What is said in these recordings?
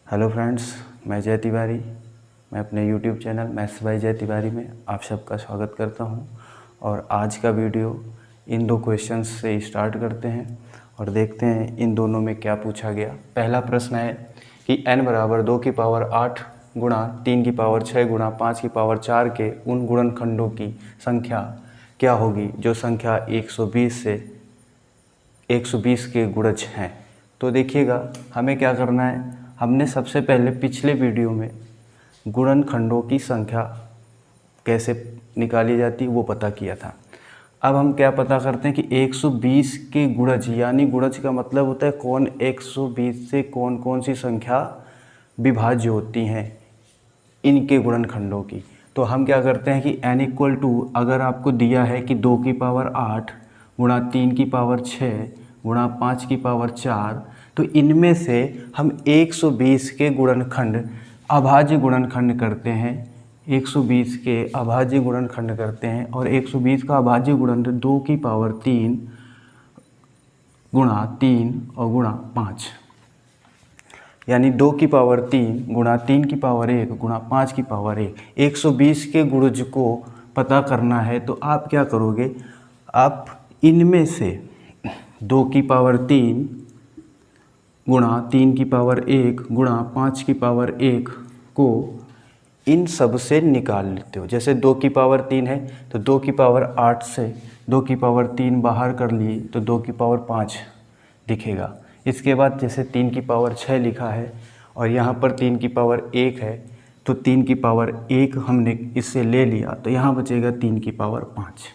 Hello friends, मैं जय तिवारी। मैं अपने यूट्यूब चैनल मैथ्स बाय जय तिवारी में आप सबका स्वागत करता हूं। और आज का वीडियो इन दो क्वेश्चंस से स्टार्ट करते हैं और देखते हैं इन दोनों में क्या पूछा गया। पहला प्रश्न है कि n बराबर 2 की पावर 8 गुणा 3 की पावर 6 गुणा 5 की पावर 4 के उन गुणनखंडों की संख्या क्या होगी जो संख्या 120 के गुणज हैं। तो देखिएगा, हमें क्या करना है। हमने सबसे पहले पिछले वीडियो में गुणनखंडों की संख्या कैसे निकाली जाती है वो पता किया था। अब हम क्या पता करते हैं कि 120 के गुणज, यानी गुणज का मतलब होता है कौन 120 से कौन कौन सी संख्या विभाज्य होती हैं इनके गुणनखंडों की। तो हम क्या करते हैं कि n इक्वल टू, अगर आपको दिया है कि 2 की पावर 8 गुणा 3 की पावर 6 गुणा 5 की पावर 4, तो इनमें से हम 120 के गुणनखंड अभाज्य गुणनखंड करते हैं। 120 के अभाज्य गुणनखंड करते हैं और 120 का अभाज्य गुणनखंड 2 की पावर 3 गुणा 3 और गुणा 5, यानी 2 की पावर 3 गुणा 3 की पावर 1 गुणा 5 की पावर 1। 120 के गुणज को पता करना है तो आप क्या करोगे, आप इनमें से 2 की पावर 3 गुणा 3 की पावर 1 गुणा 5 की पावर 1 को इन सब से निकाल लेते हो। जैसे 2 की पावर 3 है तो 2 की पावर 8 से 2 की पावर 3 बाहर कर लिए तो 2 की पावर 5 दिखेगा। इसके बाद जैसे 3 की पावर 6 लिखा है और यहाँ पर 3 की पावर 1 है तो 3 की पावर 1 हमने इससे ले लिया तो यहाँ बचेगा 3 की पावर 5।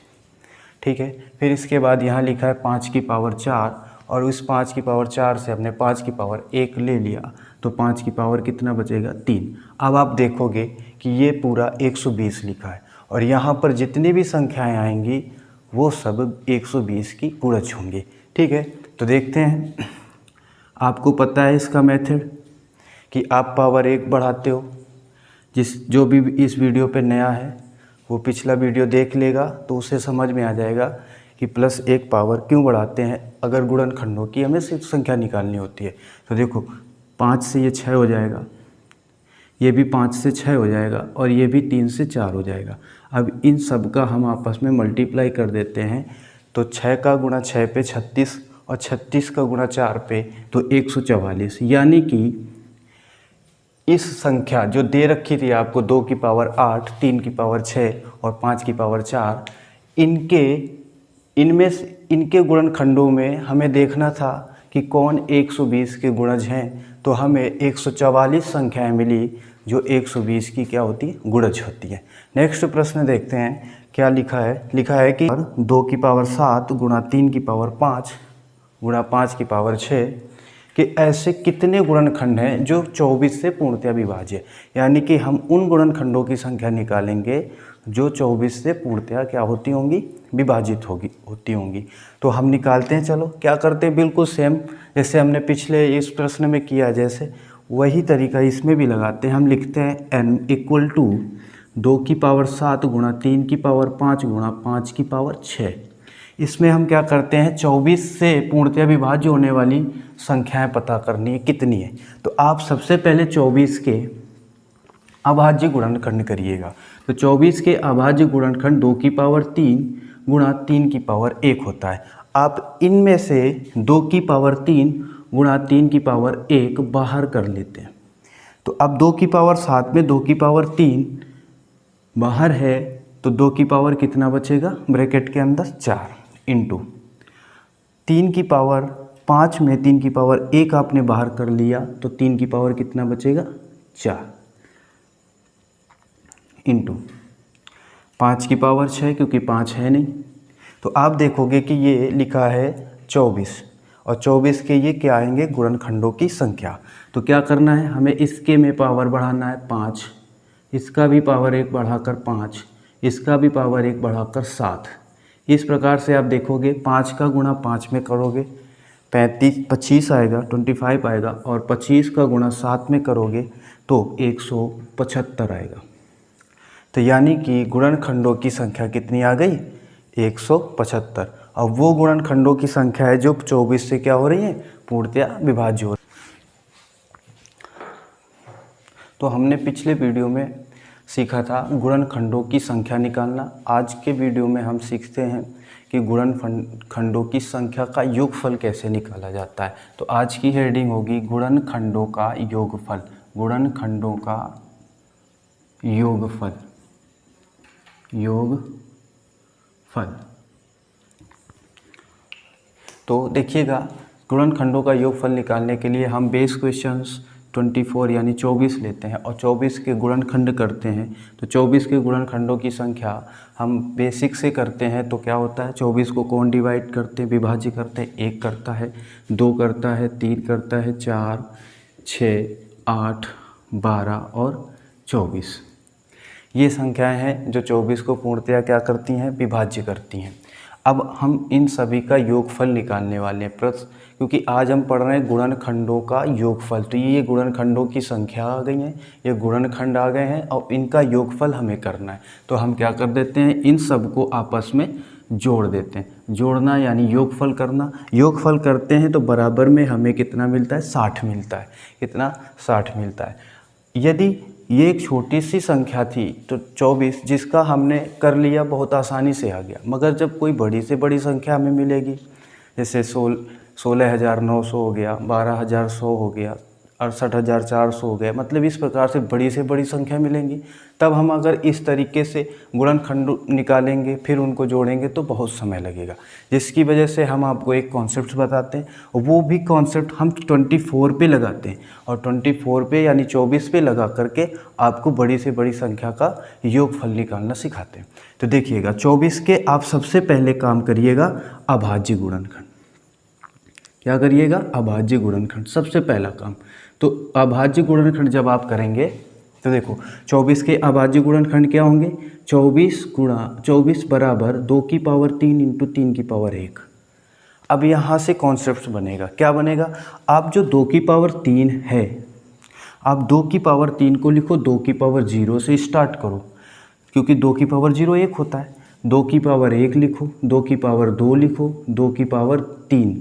ठीक है, फिर इसके बाद यहाँ लिखा है 5 की पावर 4 और उस 5 की पावर 4 से हमने 5 की पावर 1 ले लिया तो 5 की पावर कितना बचेगा, 3। अब आप देखोगे कि ये पूरा 120 लिखा है और यहाँ पर जितनी भी संख्याएं आएंगी वो सब 120 की गुणज होंगी। ठीक है, तो देखते हैं। आपको पता है इसका मेथड कि आप पावर 1 बढ़ाते हो। जो भी इस वीडियो पे नया है वो पिछला वीडियो देख लेगा तो उसे समझ में आ जाएगा कि +1 पावर क्यों बढ़ाते हैं अगर गुणनखंडों की हमें सिर्फ संख्या निकालनी होती है। तो देखो, 5 से ये 6 हो जाएगा, ये भी 5 से 6 हो जाएगा और ये भी 3 से 4 हो जाएगा। अब इन सब का हम आपस में मल्टीप्लाई कर देते हैं तो 6 का गुणा 6 पे 36 और 36 का गुणा 4 पे तो 144। यानी कि इस संख्या जो दे रखी थी आपको 2 की पावर 8 3 की पावर 6 और 5 की पावर 4, इनके गुणनखंडों में हमें देखना था कि कौन 120 के गुणज हैं। तो हमें 144 संख्याएं मिली जो 120 की क्या होती है, गुणज होती है। नेक्स्ट प्रश्न देखते हैं क्या लिखा है कि 2 की पावर 7 गुणा 3 की पावर 5 गुणा 5 की पावर 6 कि ऐसे कितने गुणनखंड हैं जो 24 से पूर्णतया विभाज्य है। यानी कि हम उन गुणनखंडों की संख्या निकालेंगे जो 24 से पूर्णतया क्या होती होंगी, विभाजित होती होंगी। तो हम निकालते हैं। चलो क्या करते हैं, बिल्कुल सेम जैसे हमने पिछले इस प्रश्न में किया जैसे वही तरीका इसमें भी लगाते हैं। हम लिखते हैं n इक्वल टू 2 की पावर 7 गुणा 3 की पावर 5 गुणा 5 की पावर 6। इसमें हम क्या करते हैं, 24 से पूर्णतया विभाज्य होने वाली संख्याएं पता करनी है कितनी है। तो आप सबसे पहले 24 के अभाज्य गुणनखंड करिएगा। तो 24 के अभाज्य गुणनखंड 2 की पावर 3 गुणा 3 की पावर 1 होता है। आप इनमें से 2 की पावर 3 गुणा 3 की पावर 1 बाहर कर लेते हैं। तो अब 2 की पावर 7 में 2 की पावर 3 बाहर है तो 2 की पावर कितना बचेगा, ब्रैकेट के अंदर 4 इंटू 3 की पावर 5 में 3 की पावर 1 आपने बाहर कर लिया तो 3 की पावर कितना बचेगा, 4 इंटू 5 की पावर 6 क्योंकि 5 है नहीं। तो आप देखोगे कि ये लिखा है 24 और 24 के ये क्या आएंगे, गुणनखंडों की संख्या। तो क्या करना है, हमें इसके में पावर बढ़ाना है 5, इसका भी पावर 1 बढ़ाकर 5, इसका भी पावर 1 बढ़ाकर 7। इस प्रकार से आप देखोगे 5 का गुणा 5 में करोगे 25 आएगा, 25 आएगा और 25 का गुणा 7 में करोगे तो 175 आएगा। तो यानी कि गुणनखंडों की संख्या कितनी आ गई, 175। अब वो गुणनखंडों की संख्या है जो 24 से क्या हो रही है, पूर्णतया विभाज्य हो रही है। तो हमने पिछले वीडियो में सीखा था गुणनखंडों की संख्या निकालना। आज के वीडियो में हम सीखते हैं कि गुणनखंडों की संख्या का योगफल कैसे निकाला जाता है। तो आज की हेडिंग होगी गुणनखंडों का योगफल। गुणनखंडों का योगफल। तो देखिएगा, गुणनखंडों का योगफल निकालने के लिए हम बेस क्वेश्चंस 24 यानी 24 लेते हैं और 24 के गुणनखंड करते हैं। तो 24 के गुणनखंडों की संख्या हम बेसिक से करते हैं। तो क्या होता है, 24 को कौन डिवाइड करते हैं, विभाज्य करते हैं। 1 करता है, 2 करता है, 3 करता है, 4, 6, 8, 12 और 24। ये संख्याएं हैं जो 24 को पूर्णतया क्या करती हैं, विभाज्य करती हैं। अब हम इन सभी का योगफल निकालने वाले हैं क्योंकि आज हम पढ़ रहे हैं गुणनखंडों का योगफल। तो ये गुणनखंडों की संख्या आ गई है, ये गुणनखंड आ गए हैं और इनका योगफल हमें करना है। तो हम क्या कर देते हैं, इन सब को आपस में जोड़ देते हैं। जोड़ना यानी योगफल करना। योगफल करते हैं तो बराबर में हमें कितना मिलता है, 60 मिलता है। कितना, 60 मिलता है। यदि ये एक छोटी सी संख्या थी तो 24, जिसका हमने कर लिया, बहुत आसानी से आ गया। मगर जब कोई बड़ी से बड़ी संख्या हमें मिलेगी, जैसे 16,900 हो गया, 12,100 हो गया, 68,400 हो गया, मतलब इस प्रकार से बड़ी संख्या मिलेंगी, तब हम अगर इस तरीके से गुणनखंड निकालेंगे फिर उनको जोड़ेंगे तो बहुत समय लगेगा। जिसकी वजह से हम आपको एक कॉन्सेप्ट बताते हैं, वो भी कॉन्सेप्ट हम 24 पे लगाते हैं और 24 पे यानी 24 पे लगा करके आपको बड़ी से बड़ी संख्या का योगफल निकालना सिखाते हैं। तो देखिएगा, 24 के आप सबसे पहले काम करिएगा अभाज्य गुणनखंड। क्या करिएगा, अभाज्य गुणनखंड सबसे पहला काम। तो अभाज्य गुणनखंड जब आप करेंगे तो देखो 24 के अभाज्य गुणनखंड क्या होंगे, 24 बराबर 2 की पावर 3 इंटू 3 की पावर 1। अब यहाँ से कॉन्सेप्ट बनेगा, क्या बनेगा, आप जो 2 की पावर 3 है, आप 2 की पावर 3 को लिखो 2 की पावर 0 से स्टार्ट करो, क्योंकि 2 की पावर 0 1 होता है। 2 की पावर 1 लिखो, 2 की पावर 2 लिखो, 2 की पावर 3,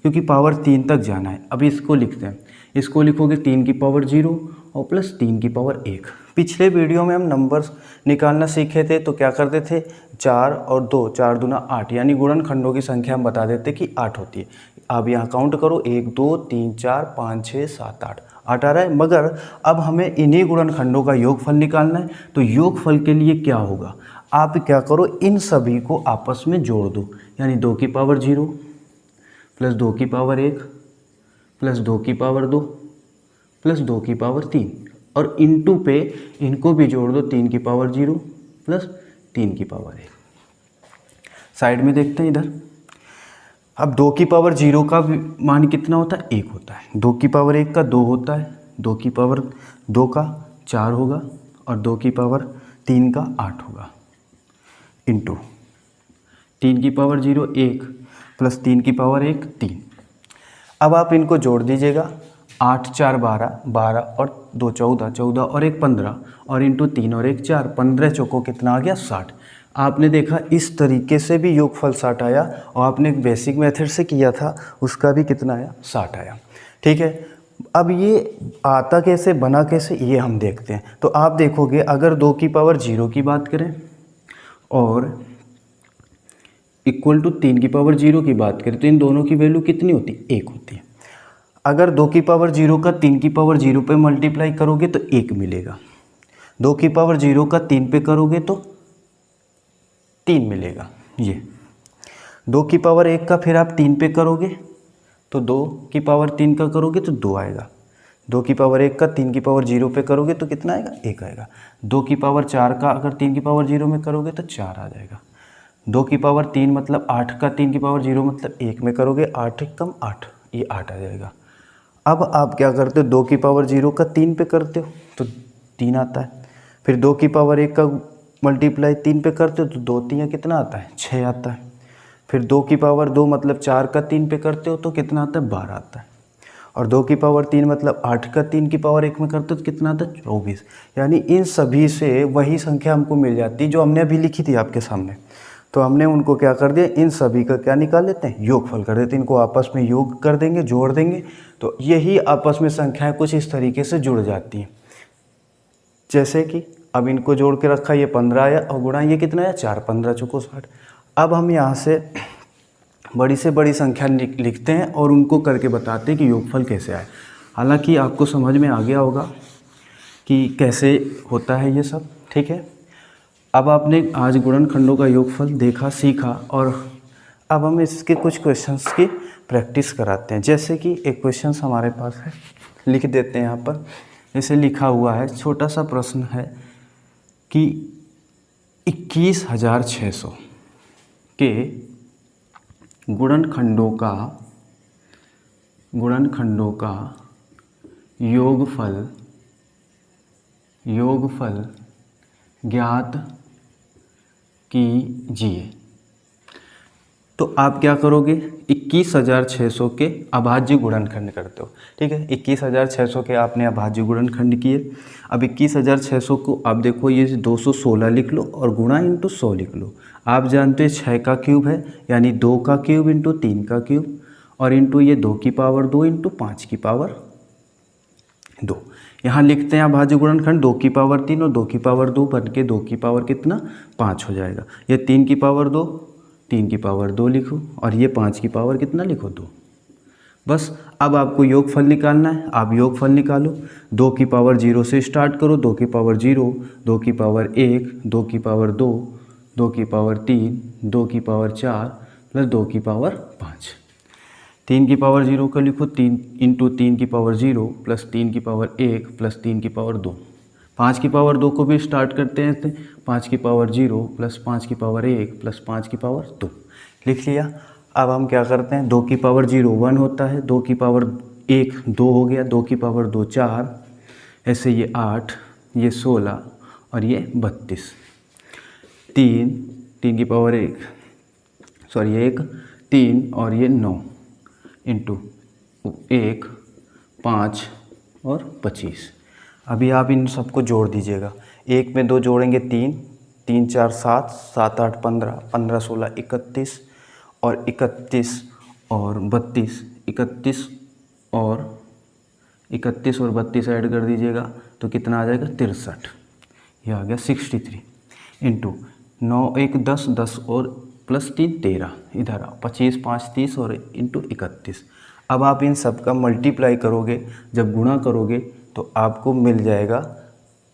क्योंकि पावर 3 तक जाना है। अब इसको लिखते हैं, इसको लिखोगे 3 की पावर 0 और प्लस 3 की पावर 1। पिछले वीडियो में हम नंबर्स निकालना सीखे थे, तो क्या करते थे, 4 और 2, 4 दूना 8, यानी गुणनखंडों की संख्या हम बता देते कि 8 होती है। अब यहाँ काउंट करो, 1 2 3 4 5 6 7 8 आ रहा है। मगर अब हमें इन्हीं गुणनखंडों का योगफल निकालना है। तो योगफल के लिए क्या होगा, आप क्या करो, इन सभी को आपस में जोड़ दो, यानी 2 की पावर 0 प्लस 2 की पावर 1 प्लस 2 की पावर 2 प्लस 2 की पावर 3 और इनटू पे इनको भी जोड़ दो, 3 की पावर 0 प्लस 3 की पावर 1। साइड में देखते हैं इधर। अब 2 की पावर 0 का मान कितना होता है, 1 होता है। 2 की पावर 1 का 2 होता है, 2 की पावर 2 का 4 होगा और 2 की पावर 3 का 8 होगा, इंटू 3 की पावर 0 1 प्लस 3 की पावर 1 3। अब आप इनको जोड़ दीजिएगा, 8 4 12, 12 और 2 14, 14 और 1 15 और इंटू 3 और 1 4, 15 चौको कितना आ गया, 60। आपने देखा इस तरीके से भी योगफल 60 आया और आपने एक बेसिक मेथड से किया था, उसका भी कितना आया, 60 आया। ठीक है, अब ये आता कैसे, बना कैसे, ये हम देखते हैं। तो आप देखोगे, अगर 2 की पावर 0 की बात करें और इक्वल टू 3 की पावर 0 की बात करें, तो इन दोनों की वैल्यू कितनी होती है, 1 होती है। अगर 2 की पावर 0 का 3 की पावर 0 पे मल्टीप्लाई करोगे तो 1 मिलेगा। 2 की पावर 0 का 3 पे करोगे तो 3 मिलेगा। ये 2 की पावर 1 का फिर आप 3 पे करोगे तो 2 की पावर 3 का करोगे तो 2 आएगा। 2 की पावर 1 का 3 की पावर 0 पे करोगे तो कितना आएगा, 1 आएगा। 2 की पावर 4 का अगर 3 की पावर 0 में करोगे तो 4 आ जाएगा। 2 की पावर 3 मतलब 8 का 3 की पावर 0 मतलब 1 में करोगे, 8 कम 8, ये 8 आ जाएगा। अब आप क्या करते हो, 2 की पावर 0 का 3 पे करते हो तो 3 आता है। फिर 2 की पावर 1 का मल्टीप्लाई 3 पे करते हो तो 2 3 कितना आता है, 6 आता है। फिर 2 की पावर 2 मतलब 4 का 3 पे करते हो तो कितना आता है, 12 आता है। और 2 की पावर 3 मतलब 8 का 3 की पावर 1 में करते हो तो कितना आता है, 24। यानी इन सभी से वही संख्या हमको मिल जाती है जो हमने अभी लिखी थी आपके सामने। तो हमने उनको क्या कर दिया, इन सभी का क्या निकाल लेते हैं, योगफल कर देते हैं। इनको आपस में योग कर देंगे, जोड़ देंगे, तो यही आपस में संख्याएं कुछ इस तरीके से जुड़ जाती हैं। जैसे कि अब इनको जोड़ के रखा, ये 15 आया और गुणा ये कितना है 4, 15 चौको 60। अब हम यहाँ से बड़ी से बड़ी संख्या लिखते हैं और उनको करके बताते हैं कि योगफल कैसे आए। हालांकि आपको समझ में आ गया होगा कि कैसे होता है ये सब, ठीक है। अब आपने आज गुणनखंडों का योगफल देखा, सीखा, और अब हम इसके कुछ क्वेश्चंस की प्रैक्टिस कराते हैं। जैसे कि एक क्वेश्चन हमारे पास है, लिख देते हैं यहाँ पर। जैसे लिखा हुआ है, छोटा सा प्रश्न है कि 21,600 के गुणनखंडों का योगफल ज्ञात कीजिए। तो आप क्या करोगे, 21,600 के अभाज्य गुणनखंड करते हो, ठीक है। 21,600 के आपने अभाज्य गुणनखंड किए। अब 21,600 को आप देखो, ये 216 लिख लो और गुणा इंटू 100 लिख लो। आप जानते हो 6 का क्यूब है, यानी 2 का क्यूब इंटू 3 का क्यूब, और इंटू ये 2 की पावर 2 इंटू 5 की पावर 2। यहाँ लिखते हैं अभाज्य गुणनखंड 2 की पावर 3 और 2 की पावर 2 बन के 2 की पावर कितना 5 हो जाएगा। ये 3 की पावर 2, 3 की पावर 2 लिखो, और ये 5 की पावर कितना लिखो 2। बस अब आपको योगफल निकालना है। आप योगफल निकालो, 2 की पावर 0 से स्टार्ट करो। 2 की पावर 0, 2 की पावर 1, 2 की पावर 2, 2 की पावर 3, 2 की पावर 4 प्लस 2 की पावर 5। 3 की पावर 0 का लिखो, 3 इंटू 3 की पावर 0 प्लस 3 की पावर 1 प्लस 3 की पावर 2। 5 की पावर 2 को भी स्टार्ट करते हैं। 5 की पावर 0 प्लस 5 की पावर 1 प्लस 5 की पावर 2 लिख लिया। अब हम क्या करते हैं, 2 की पावर 0 1 होता है, 2 की पावर 1 2 हो गया, 2 की पावर 2 4, ऐसे ये 8, ये 16 और ये 32। 3 की पावर 1 3 और ये 9 इंटू 1 5 और 25। अभी आप इन सबको जोड़ दीजिएगा। 1 में 2 जोड़ेंगे 3, 3 4 7, 7 8 15, 15 16 31 और 31 और 32, 31 और 32 ऐड कर दीजिएगा तो कितना आ जाएगा 63। ये आ गया 63 इंटू 9 1 10, 10 और प्लस 3 13, इधर आओ 25 5 30 और इंटू 31। अब आप इन सब का मल्टीप्लाई करोगे, जब गुणा करोगे तो आपको मिल जाएगा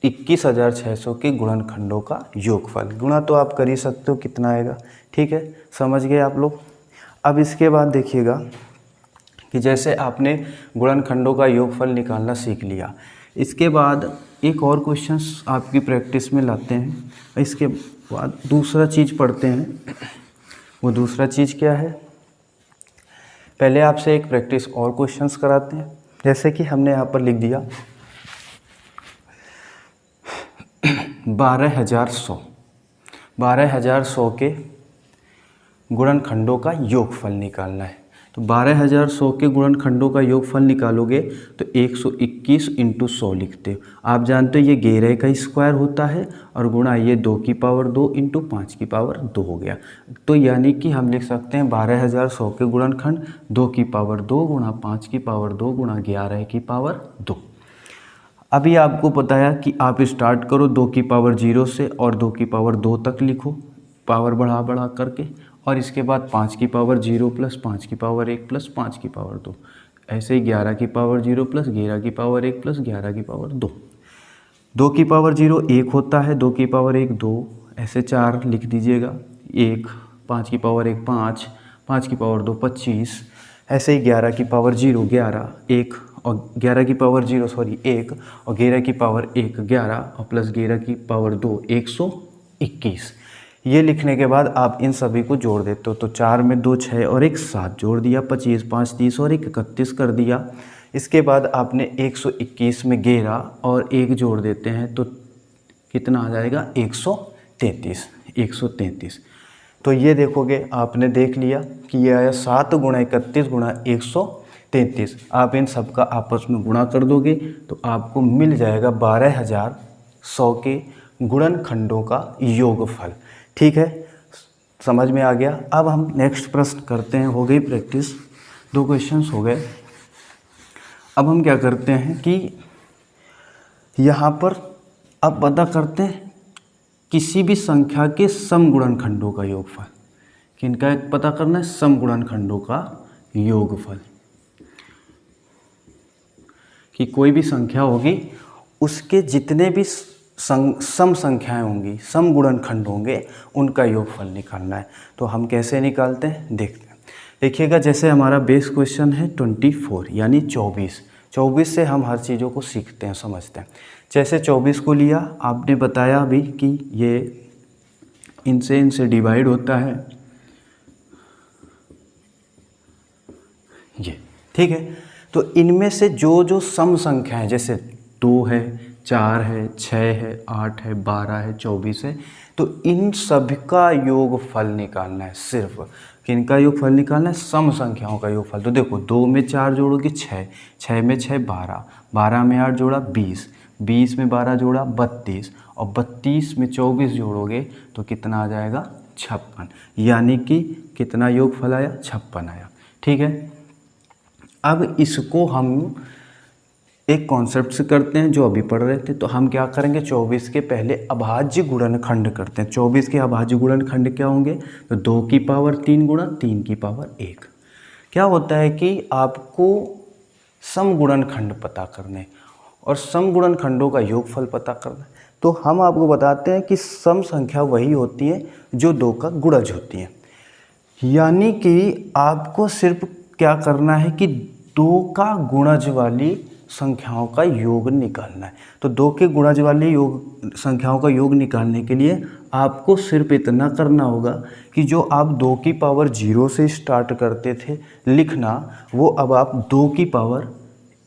21,600 के गुणनखंडों का योगफल। गुणा तो आप कर ही सकते हो, कितना आएगा, ठीक है, समझ गए आप लोग। अब इसके बाद देखिएगा कि जैसे आपने गुणनखंडों का योगफल निकालना सीख लिया, इसके बाद एक और क्वेश्चन आपकी प्रैक्टिस में लाते हैं। इसके बाद दूसरा चीज़ पढ़ते हैं। वो दूसरा चीज़ क्या है, पहले आपसे एक प्रैक्टिस और क्वेश्चंस कराते हैं। जैसे कि हमने यहाँ पर लिख दिया 12,100 के गुणनखंडों का योगफल निकालना है। तो 12,100 के गुणनखंडों का योगफल निकालोगे तो 121 इंटू 100 लिखते हो। आप जानते हो ये 11 का स्क्वायर होता है और गुणा ये 2 की पावर 2 इंटू 5 की पावर 2 हो गया। तो यानी कि हम लिख सकते हैं 12,100 के गुणनखंड 2 की पावर 2 गुणा 5 की पावर 2 गुणा 11 की पावर 2। अभी आपको बताया कि आप स्टार्ट करो 2 की पावर 0 से और 2 की पावर 2 तक लिखो, पावर बढ़ा बढ़ा करके, और इसके बाद 5 की पावर 0 प्लस 5 की पावर 1 प्लस 5 की पावर 2, ऐसे ही 11 की पावर 0 प्लस 11 की पावर 1 प्लस 11 की पावर 2। 2 की पावर 0 1 होता है, 2 की पावर 1 2, ऐसे 4 लिख दीजिएगा, 1 5 की पावर 1 5, 5 की पावर 2 25, ऐसे ही 11 की पावर 0 11 1 और 11 की पावर 0 1 और 11 की पावर 1 11 और प्लस 11 की पावर 2 121। ये लिखने के बाद आप इन सभी को जोड़ देते हो, तो 4 में 2 6 और 1 7 जोड़ दिया, 25 5 30 और 1 31 कर दिया। इसके बाद आपने 121 में 11 और 1 जोड़ देते हैं तो कितना आ जाएगा 133। तो ये देखोगे, आपने देख लिया कि ये आया 7 गुणा 31 गुणा 133। आप इन सब का आपस में गुणा कर दोगे तो आपको मिल जाएगा 12,100 के गुणनखंडों का योगफल। ठीक है, समझ में आ गया। अब हम नेक्स्ट प्रश्न करते हैं। हो गई प्रैक्टिस, 2 क्वेश्चंस हो गए। अब हम क्या करते हैं कि यहाँ पर अब पता करते हैं किसी भी संख्या के समगुणनखंडों का योगफल। किनका एक पता करना है? समगुणनखंडों का योगफल। कि कोई भी संख्या होगी उसके जितने भी सम संख्याएं होंगी, समगुणनखंड होंगे, उनका योगफल निकालना है। तो हम कैसे निकालते हैं देखते हैं। देखिएगा, जैसे हमारा बेस क्वेश्चन है 24 यानी 24 से हम हर चीज़ों को सीखते हैं, समझते हैं। जैसे 24 को लिया, आपने बताया अभी कि ये इनसे डिवाइड होता है, ये ठीक है। तो इनमें से जो सम संख्या है, जैसे 2 है, 4 है, 6 है, 8 है, 12 है, 24 है, तो इन सभी का योगफल निकालना है। सिर्फ किनका योगफल निकालना है? सम संख्याओं का योगफल। तो देखो, 2 में 4 जोड़ोगे 6, 6 में 6 12, 12 में 8 जोड़ा 20, 20 में 12 जोड़ा 32, और 32 में 24 जोड़ोगे तो कितना आ जाएगा? 56। यानी कि कितना योगफल आया? 56 आया। ठीक है। अब इसको हम एक कॉन्सेप्ट से करते हैं जो अभी पढ़ रहे थे। तो हम क्या करेंगे? 24 के पहले अभाज्य गुणनखंड करते हैं। 24 के अभाज्य गुणनखंड क्या होंगे? तो 2 की पावर 3 गुणा 3 की पावर 1। क्या होता है कि आपको समगुणनखंड पता करने और समगुणनखंडों का योगफल पता करना है। तो हम आपको बताते हैं कि सम संख्या वही होती है जो 2 का गुणज होती है। यानी कि आपको सिर्फ क्या करना है कि 2 का गुणज वाली संख्याओं का योग निकालना है। तो 2 के गुणज वाली संख्याओं का योग निकालने के लिए आपको सिर्फ इतना करना होगा कि जो आप 2 की पावर 0 से स्टार्ट करते थे लिखना, वो अब आप 2 की पावर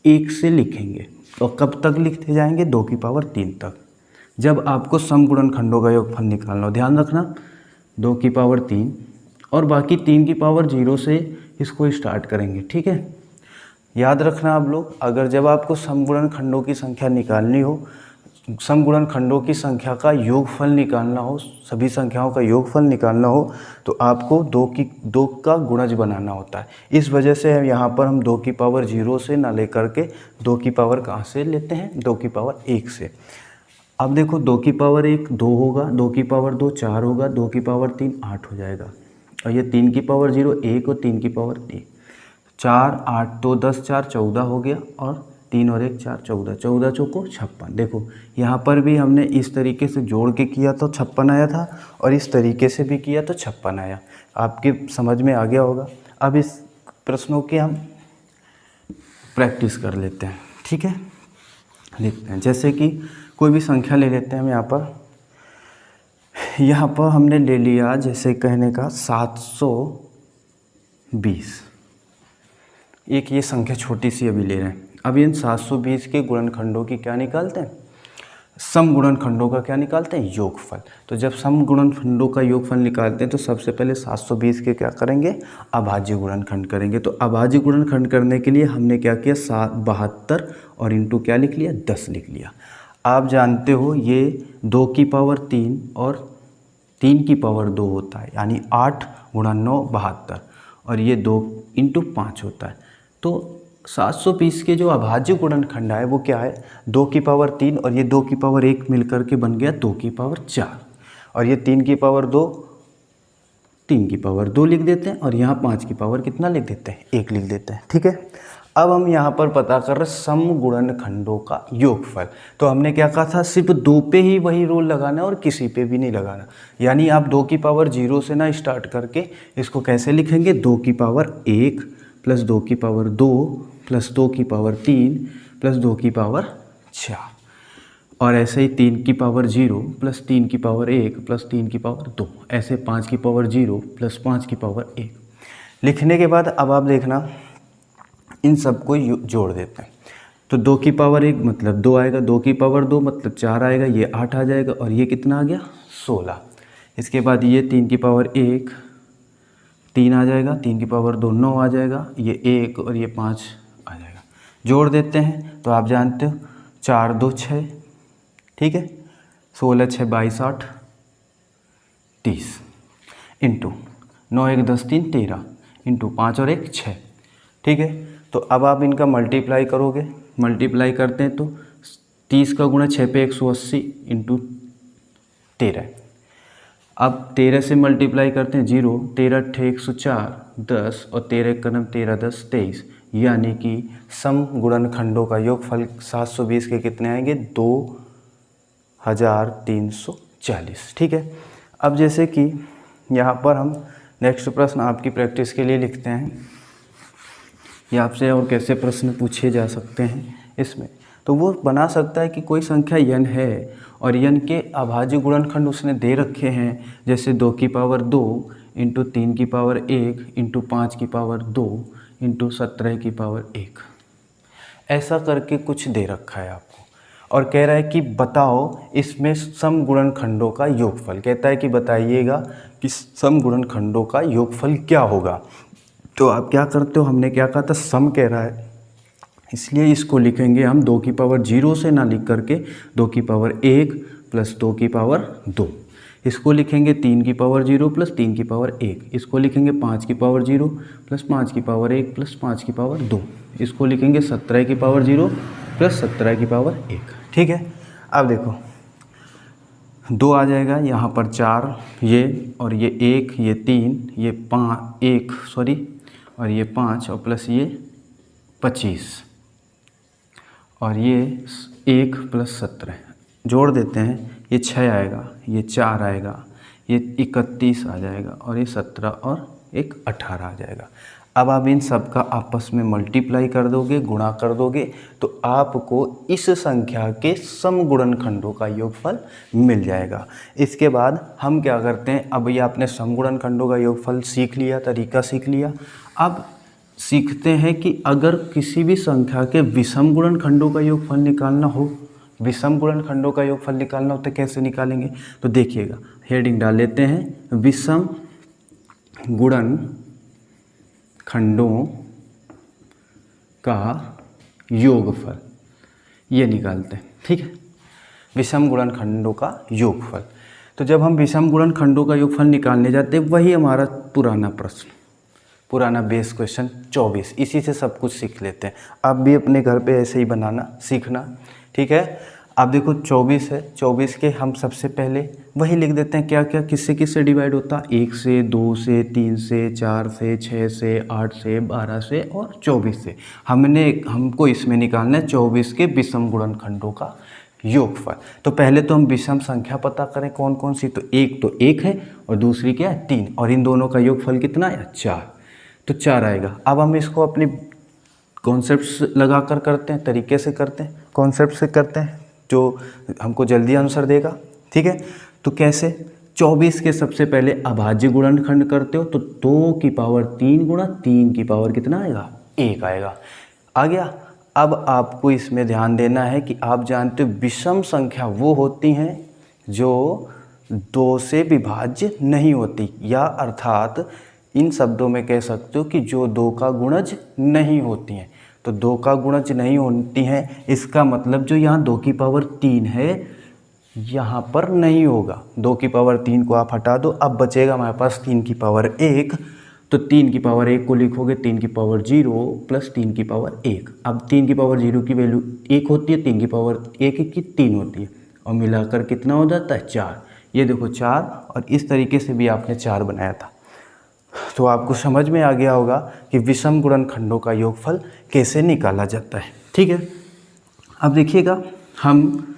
1 से लिखेंगे। और कब तक लिखते जाएंगे? 2 की पावर 3 तक, जब आपको समगुणनखंडों का योगफल निकालना हो। ध्यान रखना, 2 की पावर 3 और बाकी 3 की पावर 0 से इसको स्टार्ट करेंगे। ठीक है, याद रखना आप लोग, अगर जब आपको समगुणनखंडों की संख्या निकालनी हो, समगुणनखंडों की संख्या का योगफल निकालना हो, सभी संख्याओं का योगफल निकालना हो, तो आपको 2 का गुणज बनाना होता है। इस वजह से यहाँ पर हम 2 की पावर 0 से ना लेकर के 2 की पावर कहाँ से लेते हैं? 2 की पावर 1 से। अब देखो, 2 की पावर 1 2 होगा, 2 की पावर 2 4 होगा, 2 की पावर 3 8 हो जाएगा, और ये 3 की पावर 0 1 और 3 की पावर 1, 4 8 2 10 4 14 हो गया, और 3 और 1 4 14, 14 चौको 56। देखो, यहाँ पर भी हमने इस तरीके से जोड़ के किया तो 56 आया था, और इस तरीके से भी किया तो 56 आया। आपके समझ में आ गया होगा। अब इस प्रश्नों की हम प्रैक्टिस कर लेते हैं। ठीक है, लिखते हैं। जैसे कि कोई भी संख्या ले लेते हैं हम। यहाँ पर हमने ले लिया, जैसे कहने का 720। एक ये संख्या छोटी सी अभी ले रहे हैं। अब इन 720 के गुणनखंडों की क्या निकालते हैं? समगुणनखंडों का क्या निकालते हैं? योगफल। तो जब समगुणनखंडों का योगफल निकालते हैं तो सबसे पहले 720 के क्या करेंगे? अभाज्य गुणनखंड करेंगे। तो अभाज्य गुणनखंड करने के लिए हमने क्या किया? 72 और इंटू क्या लिख लिया? 10 लिख लिया। आप जानते हो ये 2 की पावर 3 और 3 की पावर 2 होता है, यानी 8 गुणा 9 72, और ये 2 इंटू 5 होता है। तो 720 के जो अभाज्य गुणनखंड है वो क्या है? 2 की पावर 3 और ये 2 की पावर 1 मिलकर के बन गया 2 की पावर 4, और ये 3 की पावर 2 3 की पावर 2 लिख देते हैं, और यहाँ 5 की पावर कितना लिख देते हैं? 1 लिख देते हैं। ठीक है, अब हम यहाँ पर पता कर रहे समगुणनखंडों का योगफल। तो हमने क्या कहा था? सिर्फ 2 पे ही वही रूल लगाना और किसी पे भी नहीं लगाना। यानी आप 2 की पावर 0 से ना स्टार्ट करके इसको कैसे लिखेंगे? 2 की पावर 1 प्लस 2 की पावर 2 प्लस 2 की पावर 3 प्लस 2 की पावर 4, और ऐसे ही 3 की पावर 0 प्लस 3 की पावर 1 प्लस 3 की पावर 2, ऐसे 5 की पावर 0 प्लस 5 की पावर 1 लिखने के बाद अब आप देखना, इन सबको जोड़ देते हैं। तो 2 की पावर 1 मतलब 2 आएगा, 2 की पावर 2 मतलब 4 आएगा, ये 8 आ जाएगा, और ये कितना आ गया? 16। इसके बाद ये 3 की पावर 1 3 आ जाएगा, 3 की पावर 2 9 आ जाएगा, ये 1 और ये 5 आ जाएगा। जोड़ देते हैं तो आप जानते हो 4 2 6, ठीक है, 16 6 22 8 30, इंटू 9 1 10 3 13, इंटू 5 और 1 6। ठीक है, तो अब आप इनका मल्टीप्लाई करोगे। मल्टीप्लाई करते हैं तो 30 का गुणा 6 पे 180 इंटू 13। अब 13 से मल्टीप्लाई करते हैं 0, 13 अट्ठे 104, 10 और 13 कदम 13 10 23, यानी कि सम गुणनखंडों का योगफल 720 के कितने आएंगे 2340। ठीक है। अब जैसे कि यहाँ पर हम नेक्स्ट प्रश्न आपकी प्रैक्टिस के लिए लिखते हैं, या आपसे और कैसे प्रश्न पूछे जा सकते हैं इसमें, तो वो बना सकता है कि कोई संख्या n है और n के अभाज्य गुणनखंड उसने दे रखे हैं, जैसे 2 की पावर 2 इंटू 3 की पावर 1 इंटू 5 की पावर 2 इंटू 17 की पावर 1, ऐसा करके कुछ दे रखा है आपको और कह रहा है कि बताओ इसमें सम गुणनखंडों का योगफल। कहता है कि बताइएगा कि सम गुणनखंडों का योगफल क्या होगा। तो आप क्या करते हो, हमने क्या कहा था, सम कह रहा है, इसलिए इसको लिखेंगे हम 2 की पावर 0 से ना लिख करके 2 की पावर 1 प्लस 2 की पावर 2। इसको लिखेंगे 3 की पावर 0 प्लस 3 की पावर 1। इसको लिखेंगे 5 की पावर 0 प्लस 5 की पावर 1 प्लस 5 की पावर 2। इसको लिखेंगे 17 की पावर 0 प्लस 17 की पावर 1। ठीक है। अब देखो 2 आ जाएगा, यहाँ पर 4 ये, और ये 1, ये 3, ये 1 और ये 5 और प्लस ये 25 और ये 1 प्लस 17 जोड़ देते हैं, ये 6 आएगा, ये 4 आएगा, ये 31 आ जाएगा और ये 17 और 1 18 आ जाएगा। अब आप इन सब का आपस में मल्टीप्लाई कर दोगे, गुणा कर दोगे, तो आपको इस संख्या के सम गुणनखंडों का योगफल मिल जाएगा। इसके बाद हम क्या करते हैं, अब ये आपने सम गुणनखंडों का योगफल सीख लिया, तरीका सीख लिया। अब सीखते हैं कि अगर किसी भी संख्या के विषम गुणनखंडों का योगफल निकालना हो, विषम गुणनखंडों का योगफल निकालना हो तो कैसे निकालेंगे, तो देखिएगा हेडिंग डाल लेते हैं, विषम गुणनखंडों का योगफल, ये निकालते हैं। ठीक है, विषम गुणनखंडों का योगफल। तो जब हम विषम गुणनखंडों का योगफल निकालने जाते हैं, वही हमारा पुराना प्रश्न, पुराना बेस क्वेश्चन 24, इसी से सब कुछ सीख लेते हैं। आप भी अपने घर पे ऐसे ही बनाना सीखना। ठीक है। अब देखो 24 है, 24 के हम सबसे पहले वही लिख देते हैं, क्या क्या किससे किससे डिवाइड होता है, 1 से 2 से 3 से 4 से 6 से 8 से 12 से और 24 से। हमको इसमें निकालना है 24 के विषम गुणनखंडों का योगफल। तो पहले तो हम विषम संख्या पता करें कौन कौन सी, तो एक है और दूसरी क्या है 3, और इन दोनों का योगफल कितना है 4, तो 4 आएगा। अब हम इसको अपनी कॉन्सेप्ट्स लगा कर करते हैं, तरीके से करते हैं, कॉन्सेप्ट से करते हैं जो हमको जल्दी आंसर देगा। ठीक है। तो कैसे, 24 के सबसे पहले अभाज्य गुणनखंड करते हो तो 2 की पावर 3 गुणा 3 की पावर कितना आएगा 1 आएगा। आ गया। अब आपको इसमें ध्यान देना है कि आप जानते हो विषम संख्या वो होती हैं जो 2 से विभाज्य नहीं होती, या अर्थात इन शब्दों में कह सकते हो कि जो 2 का गुणज नहीं होती हैं। तो 2 का गुणज नहीं होती हैं, इसका मतलब जो यहाँ 2 की पावर 3 है यहाँ पर नहीं होगा। 2 की पावर 3 को आप हटा दो, अब बचेगा हमारे पास 3 की पावर 1। तो 3 की पावर 1 को लिखोगे 3 की पावर 0 प्लस 3 की पावर 1। अब 3 की पावर 0 की वैल्यू 1 होती है, 3 की पावर 1 की 3 होती है, और मिलाकर कितना हो जाता है 4। ये देखो 4, और इस तरीके से भी आपने 4 बनाया था। तो आपको समझ में आ गया होगा कि विषम गुणनखंडों का योगफल कैसे निकाला जाता है। ठीक है। अब देखिएगा हम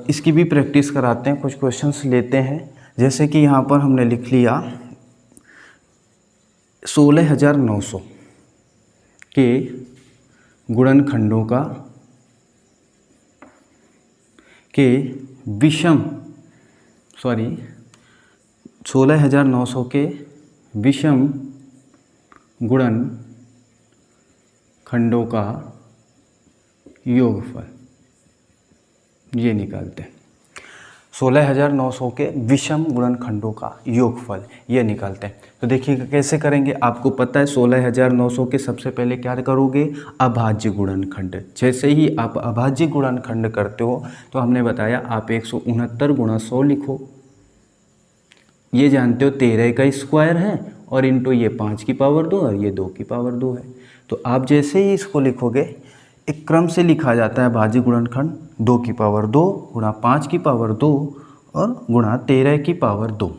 इसकी भी प्रैक्टिस कराते हैं, कुछ क्वेश्चंस लेते हैं। जैसे कि यहाँ पर हमने लिख लिया 16,900 के गुणनखंडों का के विषम 16,900 के विषम गुणनखंडों का योगफल, ये निकालते हैं। 16,900 के विषम गुणनखंडों का योगफल ये निकालते हैं। तो देखिएगा कैसे करेंगे। आपको पता है 16,900 के सबसे पहले क्या करोगे, अभाज्य गुणनखंड। जैसे ही आप अभाज्य गुणनखंड करते हो तो हमने बताया आप 169 गुणा 100 लिखो। ये जानते हो 13 का स्क्वायर है और इंटू ये 5 की पावर 2 और ये 2 की पावर 2 है। तो आप जैसे ही इसको लिखोगे एक क्रम से लिखा जाता है भाज्य गुणनखंड 2 की पावर 2 गुणा 5 की पावर 2 और गुणा 13 की पावर 2।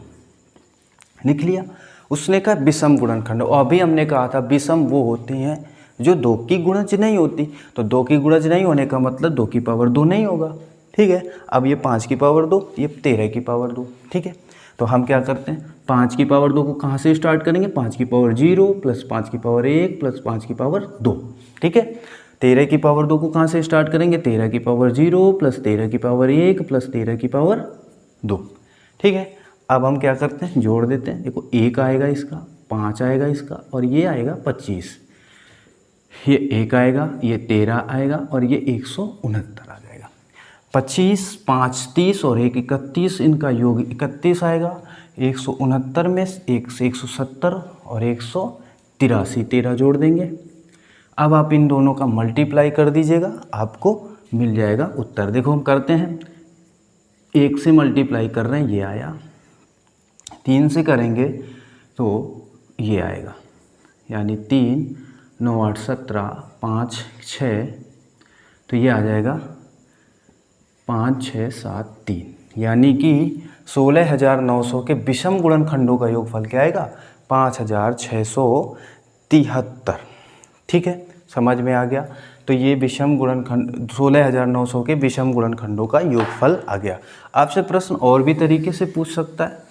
लिख लिया। उसने कहा विषम गुणनखंड, और अभी हमने कहा था विषम वो होते हैं जो 2 की गुणज नहीं होती, तो 2 की गुणज नहीं होने का मतलब 2 की पावर 2 नहीं होगा। ठीक है, अब ये 5 की पावर 2, ये 13 की पावर 2। ठीक है, तो हम क्या करते हैं, 5 की पावर 2 को कहाँ से स्टार्ट करेंगे, 5 की पावर 0 प्लस 5 की पावर 1 प्लस 5 की पावर 2। ठीक है, 13 की पावर 2 को कहाँ से स्टार्ट करेंगे, 13 की पावर 0 प्लस 13 की पावर 1 प्लस 13 की पावर 2। ठीक है, अब हम क्या करते हैं, जोड़ देते हैं। देखो 1 आएगा इसका, 5 आएगा इसका, और ये आएगा 25, ये 1 आएगा, ये 13 आएगा, और ये 169 आ जाएगा। 25, 5 30 और 1 31, इनका योग 31 आएगा। 169 में 1 से 170 और 183, 13 जोड़ देंगे। अब आप इन दोनों का मल्टीप्लाई कर दीजिएगा, आपको मिल जाएगा उत्तर। देखो हम करते हैं, 1 से मल्टीप्लाई कर रहे हैं, ये आया। 3 से करेंगे तो ये आएगा, यानी 3 9 8 17 5 6, तो ये आ जाएगा 5 6 7 3, यानी कि 16,900 के विषम गुणनखंडों का योगफल क्या आएगा, 5,673। ठीक है, समझ में आ गया। तो ये विषम गुणनखंड 16,900 के विषम गुणनखंडों का योगफल आ गया। आपसे प्रश्न और भी तरीके से पूछ सकता है।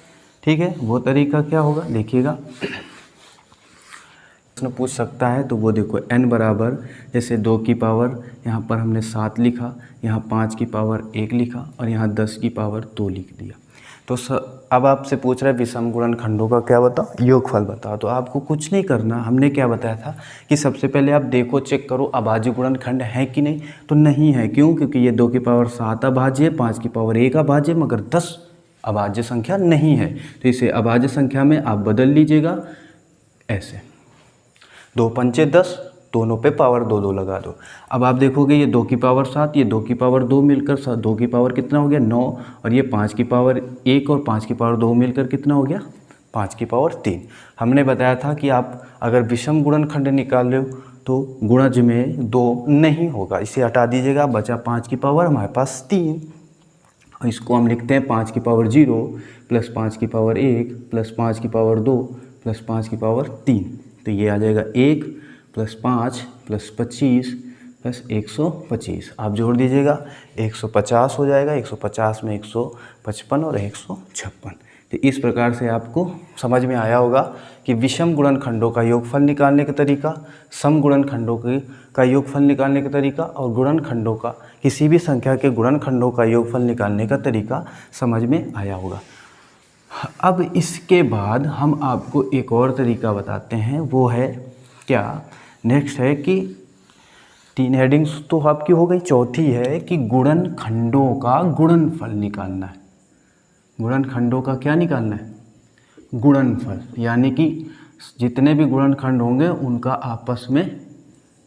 ठीक है, वो तरीका क्या होगा देखिएगा, प्रश्न पूछ सकता है तो वो देखो n बराबर, जैसे 2 की पावर यहाँ पर हमने 7 लिखा, यहाँ 5 की पावर 1 लिखा, और यहाँ 10 की पावर 2 लिख दिया। तो अब आपसे पूछ रहा है विषम गुणनखंडों का क्या बताओ, योगफल बताओ। तो आपको कुछ नहीं करना, हमने क्या बताया था कि सबसे पहले आप देखो, चेक करो अभाज्य गुणनखंड है कि नहीं। तो नहीं है, क्यों, क्योंकि ये 2 की पावर 7 अभाज्य है, 5 की पावर 1 अभाज्य, मगर 10 अभाज्य संख्या नहीं है। तो इसे अभाज्य संख्या में आप बदल लीजिएगा ऐसे, 2 पंचे 10, दोनों पे पावर 2 2 लगा दो। अब आप देखोगे ये 2 की पावर 7, ये 2 की पावर 2 मिलकर 2 की पावर कितना हो गया 9, और ये 5 की पावर 1 और 5 की पावर 2 मिलकर कितना हो गया 5 की पावर 3। हमने बताया था कि आप अगर विषम गुणनखंड निकाल रहे हो तो गुणज में 2 नहीं होगा, इसे हटा दीजिएगा, बचा 5 की पावर हमारे पास 3। और इसको हम लिखते हैं 5 की पावर 0 प्लस 5 की पावर 1 प्लस 5 की पावर 2 प्लस 5 की पावर 3। तो ये आ जाएगा 1 प्लस 5 प्लस 25 प्लस 125। आप जोड़ दीजिएगा 150 हो जाएगा, 150 में 155 और 156। तो इस प्रकार से आपको समझ में आया होगा कि विषम गुणनखंडों का योगफल निकालने का तरीका, सम गुणनखंडों का योगफल निकालने का तरीका, और गुणनखंडों का किसी भी संख्या के गुणनखंडों का योगफल निकालने का तरीका समझ में आया होगा। अब इसके बाद हम आपको एक और तरीका बताते हैं, वो है क्या, नेक्स्ट है कि 3 हेडिंग्स तो आपकी हो गई, चौथी है कि गुणनखंडों का गुणनफल निकालना है। गुणनखंडों का क्या निकालना है, गुणनफल, यानी कि जितने भी गुणनखंड होंगे उनका आपस में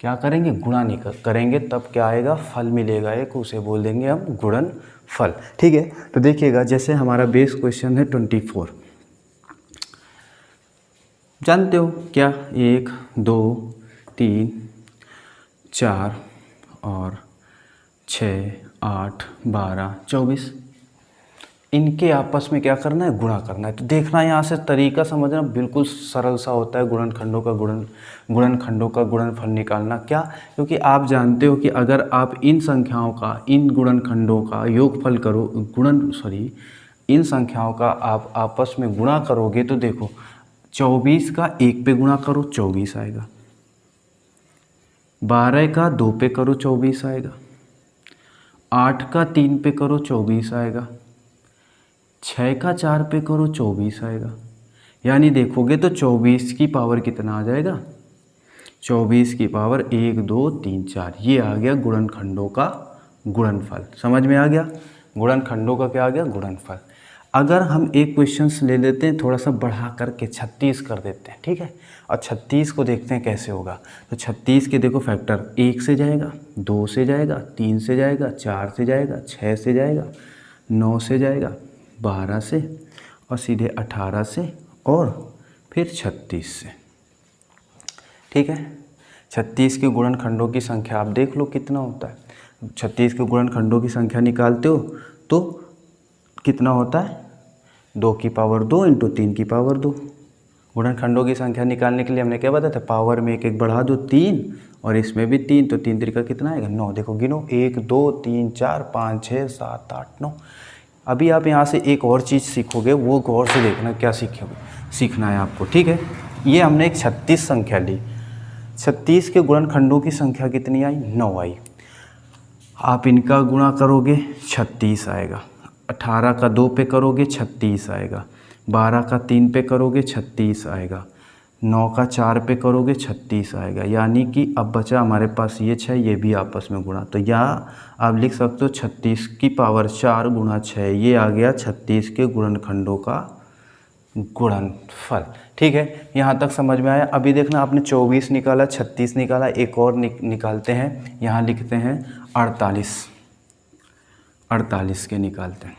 क्या करेंगे, गुणा करेंगे, तब क्या आएगा, फल मिलेगा एक, उसे बोल देंगे हम गुणनफल। ठीक है, तो देखिएगा जैसे हमारा बेस क्वेश्चन है 24, जानते हो क्या, 1 2 3 4 और 6 8 12 24, इनके आपस में क्या करना है, गुणा करना है। तो देखना यहाँ से तरीका समझना बिल्कुल सरल सा होता है, गुणनखंडों का गुणनफल निकालना। क्या, क्योंकि आप जानते हो कि अगर आप इन संख्याओं का, इन गुणनखंडों का योगफल करो, इन संख्याओं का आप आपस में गुणा करोगे तो देखो 24 का 1 पे गुणा करो 24 आएगा, 12 का 2 पे करो 24 आएगा, 8 का 3 पे करो 24 आएगा, 6 का 4 पे करो 24 आएगा। यानी देखोगे तो 24 की पावर कितना आ जाएगा, 24 की पावर 1 2 3 4, ये आ गया गुणनखंडों का गुणनफल। समझ में आ गया, गुणनखंडों का क्या आ गया, गुणनफल। अगर हम एक क्वेश्चन ले लेते हैं, थोड़ा सा बढ़ा करके 36 कर देते हैं, ठीक है, और 36 को देखते हैं कैसे होगा। तो 36 के देखो फैक्टर 1 से जाएगा, 2 से जाएगा, 3 से जाएगा, 4 से जाएगा, 6 से जाएगा, 9 से जाएगा, 12 से, और सीधे 18 से, और फिर 36 से। ठीक है, 36 के गुणनखंडों की संख्या आप देख लो कितना होता है। 36 के गुणनखंडों की संख्या निकालते हो तो कितना होता है, 2 की पावर 2 इंटू 3 की पावर 2। गुणनखंडों की संख्या निकालने के लिए हमने क्या बताया था, पावर में एक बढ़ा दो 3 और इसमें भी 3, तो 3 त्रिका कितना आएगा 9। देखो गिनो 1 2 3 4 5 6 7 8 9। अभी आप यहाँ से एक और चीज़ सीखोगे, वो गौर से देखना क्या सीखना है आपको, ठीक है। ये हमने एक 36 संख्या ली, 36 के गुणनखंडों की संख्या कितनी आई, 9 आई। आप इनका गुणा करोगे 36 आएगा, 18 का 2 पे करोगे 36 आएगा, 12 का 3 पे करोगे 36 आएगा, 9 का 4 पे करोगे 36 आएगा। यानी कि अब बचा हमारे पास ये 6, ये भी आपस में गुणा, तो यहाँ आप लिख सकते हो 36 की पावर 4 गुणा 6, ये आ गया 36 के गुणनखंडों का गुणनफल। ठीक है, यहाँ तक समझ में आया। अभी देखना आपने 24 निकाला, 36 निकाला, एक और निकालते हैं। यहाँ लिखते हैं 48 के निकालते हैं।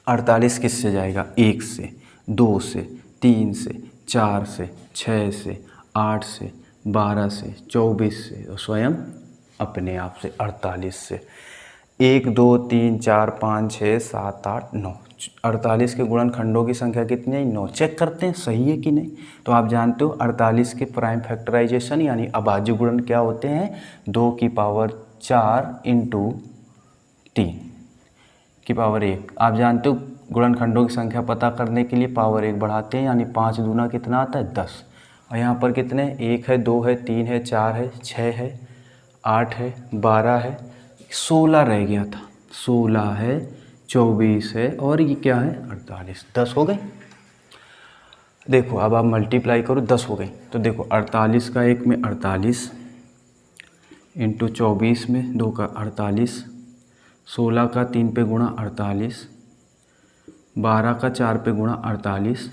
48 किससे जाएगा, 1 से, 2 से, 3 से, 4 से, 6 से, 8 से, 12 से, 24 से और स्वयं अपने आप से 48 से। 1 2 3 4 5 6 7 8 9, 48 के गुणनखंडों की संख्या कितनी है, 9। चेक करते हैं सही है कि नहीं। तो आप जानते हो 48 के प्राइम फैक्टराइजेशन यानी अभाज्य गुणन क्या होते हैं, 2 की पावर 4 इंटू 3 की पावर 1। आप जानते हो गुणनखंडों की संख्या पता करने के लिए पावर 1 बढ़ाते हैं, यानी 5 दूना कितना आता है 10। और यहाँ पर कितने, 1 है, 2 है, 3 है, 4 है, 6 है, 8 है, 12 है, 16 रह गया था, 16 है, 24 है और ये क्या है 48, 10 हो गए। देखो अब आप मल्टीप्लाई करो, 10 हो गई। तो देखो 48 का 1 में 48 इंटू 24 में 2 का 48, 16 का 3 पे गुणा 48, 12 का 4 पे गुणा 48,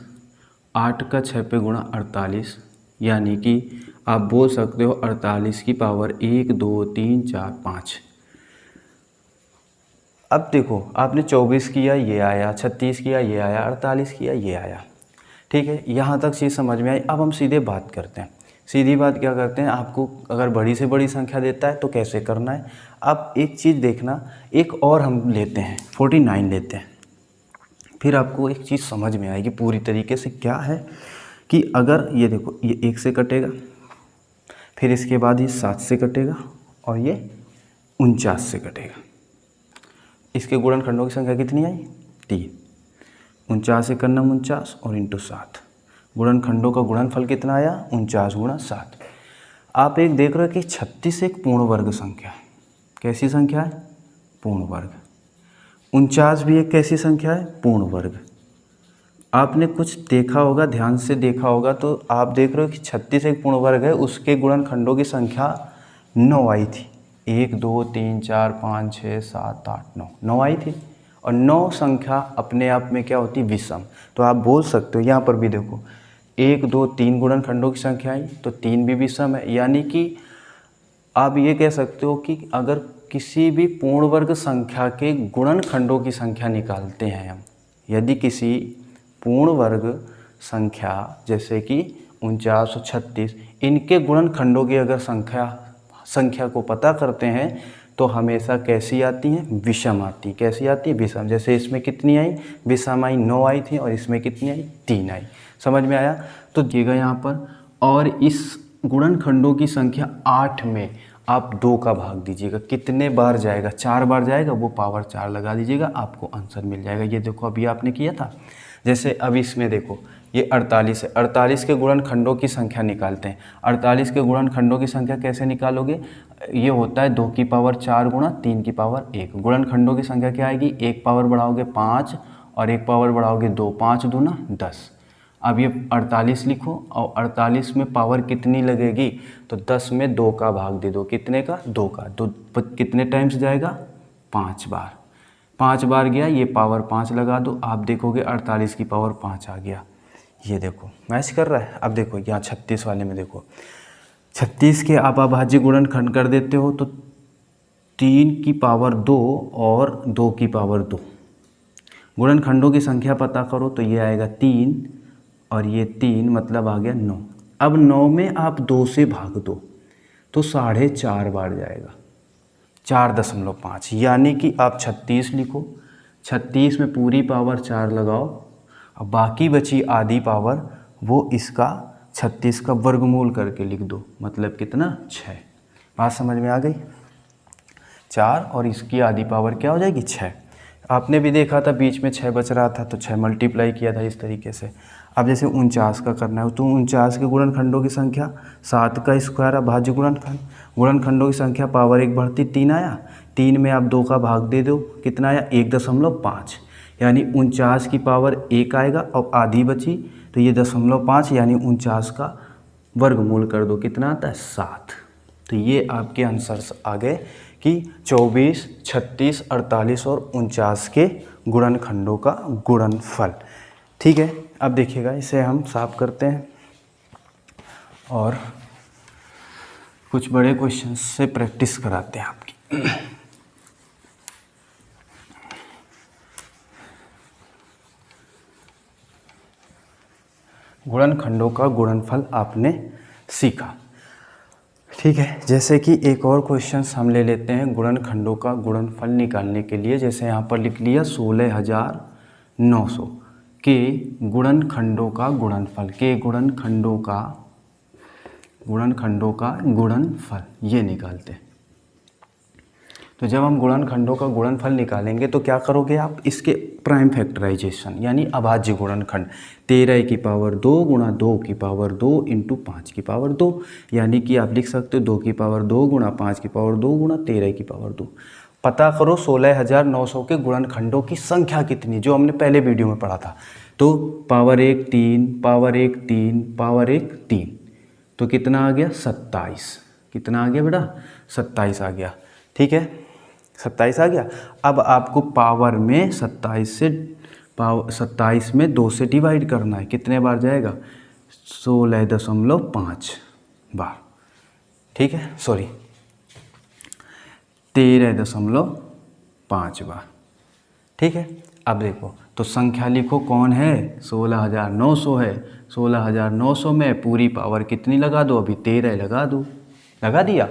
8 का 6 पे गुणा 48, यानी कि आप बोल सकते हो 48 की पावर 1 2 3 4 5। अब देखो आपने 24 किया ये आया, 36 किया ये आया, 48 किया ये आया। ठीक है, यहाँ तक चीज़ समझ में आई। अब हम सीधे बात करते हैं। सीधी बात क्या करते हैं, आपको अगर बड़ी से बड़ी संख्या देता है तो कैसे करना है। अब एक चीज़ देखना, एक और हम लेते हैं 49 लेते हैं, फिर आपको एक चीज़ समझ में आएगी पूरी तरीके से। क्या है कि अगर ये देखो ये 1 से कटेगा, फिर इसके बाद ये 7 से कटेगा और ये 49 से कटेगा। इसके गुणनखंडों की संख्या कितनी आई, 3। 49 से करना 49 और इंटू 7, गुणनखंडों का गुणनफल कितना आया 49 गुणा 7। आप एक देख रहे हो कि 36 एक पूर्ण वर्ग संख्या है। कैसी संख्या है, पूर्ण वर्ग। 49 भी एक कैसी संख्या है, पूर्ण वर्ग। आपने कुछ देखा होगा, ध्यान से देखा होगा, तो आप देख रहे हो कि 36 एक पूर्ण वर्ग है, उसके गुणनखंडों की संख्या 9 आई थी। 1 2 3 4 5 6 7 8 9, 9 आई थी। और 9 संख्या अपने आप में क्या होती, विषम। तो आप बोल सकते हो, यहाँ पर भी देखो 1 2 3 गुणनखंडों की संख्या आई तो 3 भी विषम है। यानी कि आप ये कह सकते हो कि अगर किसी भी पूर्ण वर्ग संख्या के गुणनखंडों की संख्या निकालते हैं हम, यदि किसी पूर्ण वर्ग संख्या जैसे कि 49 और 36, इनके गुणनखंडों की अगर संख्या को पता करते हैं तो हमेशा कैसी आती हैं, विषम आती। कैसी आती है, विषम। जैसे इसमें कितनी आई, विषम आई 9 आई थी और इसमें कितनी आई, 3 आई। समझ में आया। तो दिएगा यहाँ पर, और इस गुणनखंडों की संख्या 8 में आप 2 का भाग दीजिएगा। कितने बार जाएगा, 4 बार जाएगा, वो पावर 4 लगा दीजिएगा, आपको आंसर मिल जाएगा। ये देखो अभी आपने किया था। जैसे अब इसमें देखो ये 48 है, 48 के गुणनखंडों की संख्या निकालते हैं। 48 के गुणनखंडों की संख्या कैसे निकालोगे, ये होता है 2 की पावर 4 गुणा 3 की पावर 1। गुणनखंडों की संख्या क्या आएगी, 1 पावर बढ़ाओगे 5 और 1 पावर बढ़ाओगे 2, 5 दूना 10। अब ये 48 लिखो और 48 में पावर कितनी लगेगी, तो 10 में 2 का भाग दे दो। कितने का, 2 का। तो कितने टाइम्स जाएगा, 5 बार। 5 बार गया, ये पावर 5 लगा दो, आप देखोगे 48 की पावर 5 आ गया। ये देखो मैच कर रहा है। अब देखो यहाँ 36 वाले में देखो, 36 के आप अभाज्य गुणनखंड कर देते हो तो 3 की पावर 2 और 2 की पावर 2। गुणनखंडों की संख्या पता करो तो ये आएगा 3 और ये 3, मतलब आ गया 9। अब 9 में आप 2 से भाग दो, तो 4.5 बार जाएगा, 4.5, यानी कि आप 36 लिखो, 36 में पूरी पावर 4 लगाओ, अब बाकी बची आधी पावर वो इसका 36 का वर्गमूल करके लिख दो, मतलब कितना 6। बात समझ में आ गई? 4 और इसकी आधी पावर क्या हो जाएगी 6। आपने भी देखा था बीच में 6 बच रहा था तो 6 मल्टीप्लाई किया था इस तरीके से। अब जैसे 49 का करना है तो 49 के गुणनखंडों की संख्या 7 का स्क्वायर अभाज्य गुणनखंड, गुणनखंडों की संख्या पावर 1 बढ़ती 3 आया, 3 में आप 2 का भाग दे दो, कितना आया 1.5, यानी 49 की पावर 1 आएगा और आधी बची तो ये 0.5 यानी 49 का वर्गमूल कर दो, कितना आता है 7। तो ये आपके आंसर्स आ गए कि 24, 36, 48 और 49 के गुणनखंडों का गुणनफल। ठीक है, अब देखिएगा इसे हम साफ करते हैं और कुछ बड़े क्वेश्चंस से प्रैक्टिस कराते हैं आपकी। गुणनखंडों का गुणनफल आपने सीखा। ठीक है, जैसे कि एक और क्वेश्चन हम ले लेते हैं गुणनखंडों का गुणनफल निकालने के लिए। जैसे यहाँ पर लिख लिया 16,900 के गुणनखंडों का गुणनफल, के गुणनखंडों का गुणनफल ये निकालते हैं। तो जब हम गुणनखंडों का गुणनफल निकालेंगे तो क्या करोगे आप, इसके प्राइम फैक्टराइजेशन यानी अभाज्य गुणनखंड 13 की पावर 2 गुणा 2 की पावर 2 इंटू 5 की पावर 2, यानी कि आप लिख सकते हो 2 की पावर 2 गुणा 5 की पावर 2 गुणा 13 की पावर 2। पता करो 16,900 के गुणनखंडों की संख्या कितनी, जो हमने पहले वीडियो में पढ़ा था। तो पावर 1 3, पावर 1 3, पावर 1 3, तो कितना आ गया 27। कितना आ गया बेटा 27 आ गया। ठीक है, 27 आ गया। अब आपको पावर में 27 में 2 से डिवाइड करना है, कितने बार जाएगा 16.5 बार। ठीक है, सॉरी 13.5 बार। ठीक है, अब देखो तो संख्या लिखो कौन है 16,900 है, 16,900 में पूरी पावर कितनी लगा दो, अभी 13 लगा दो, लगा दिया।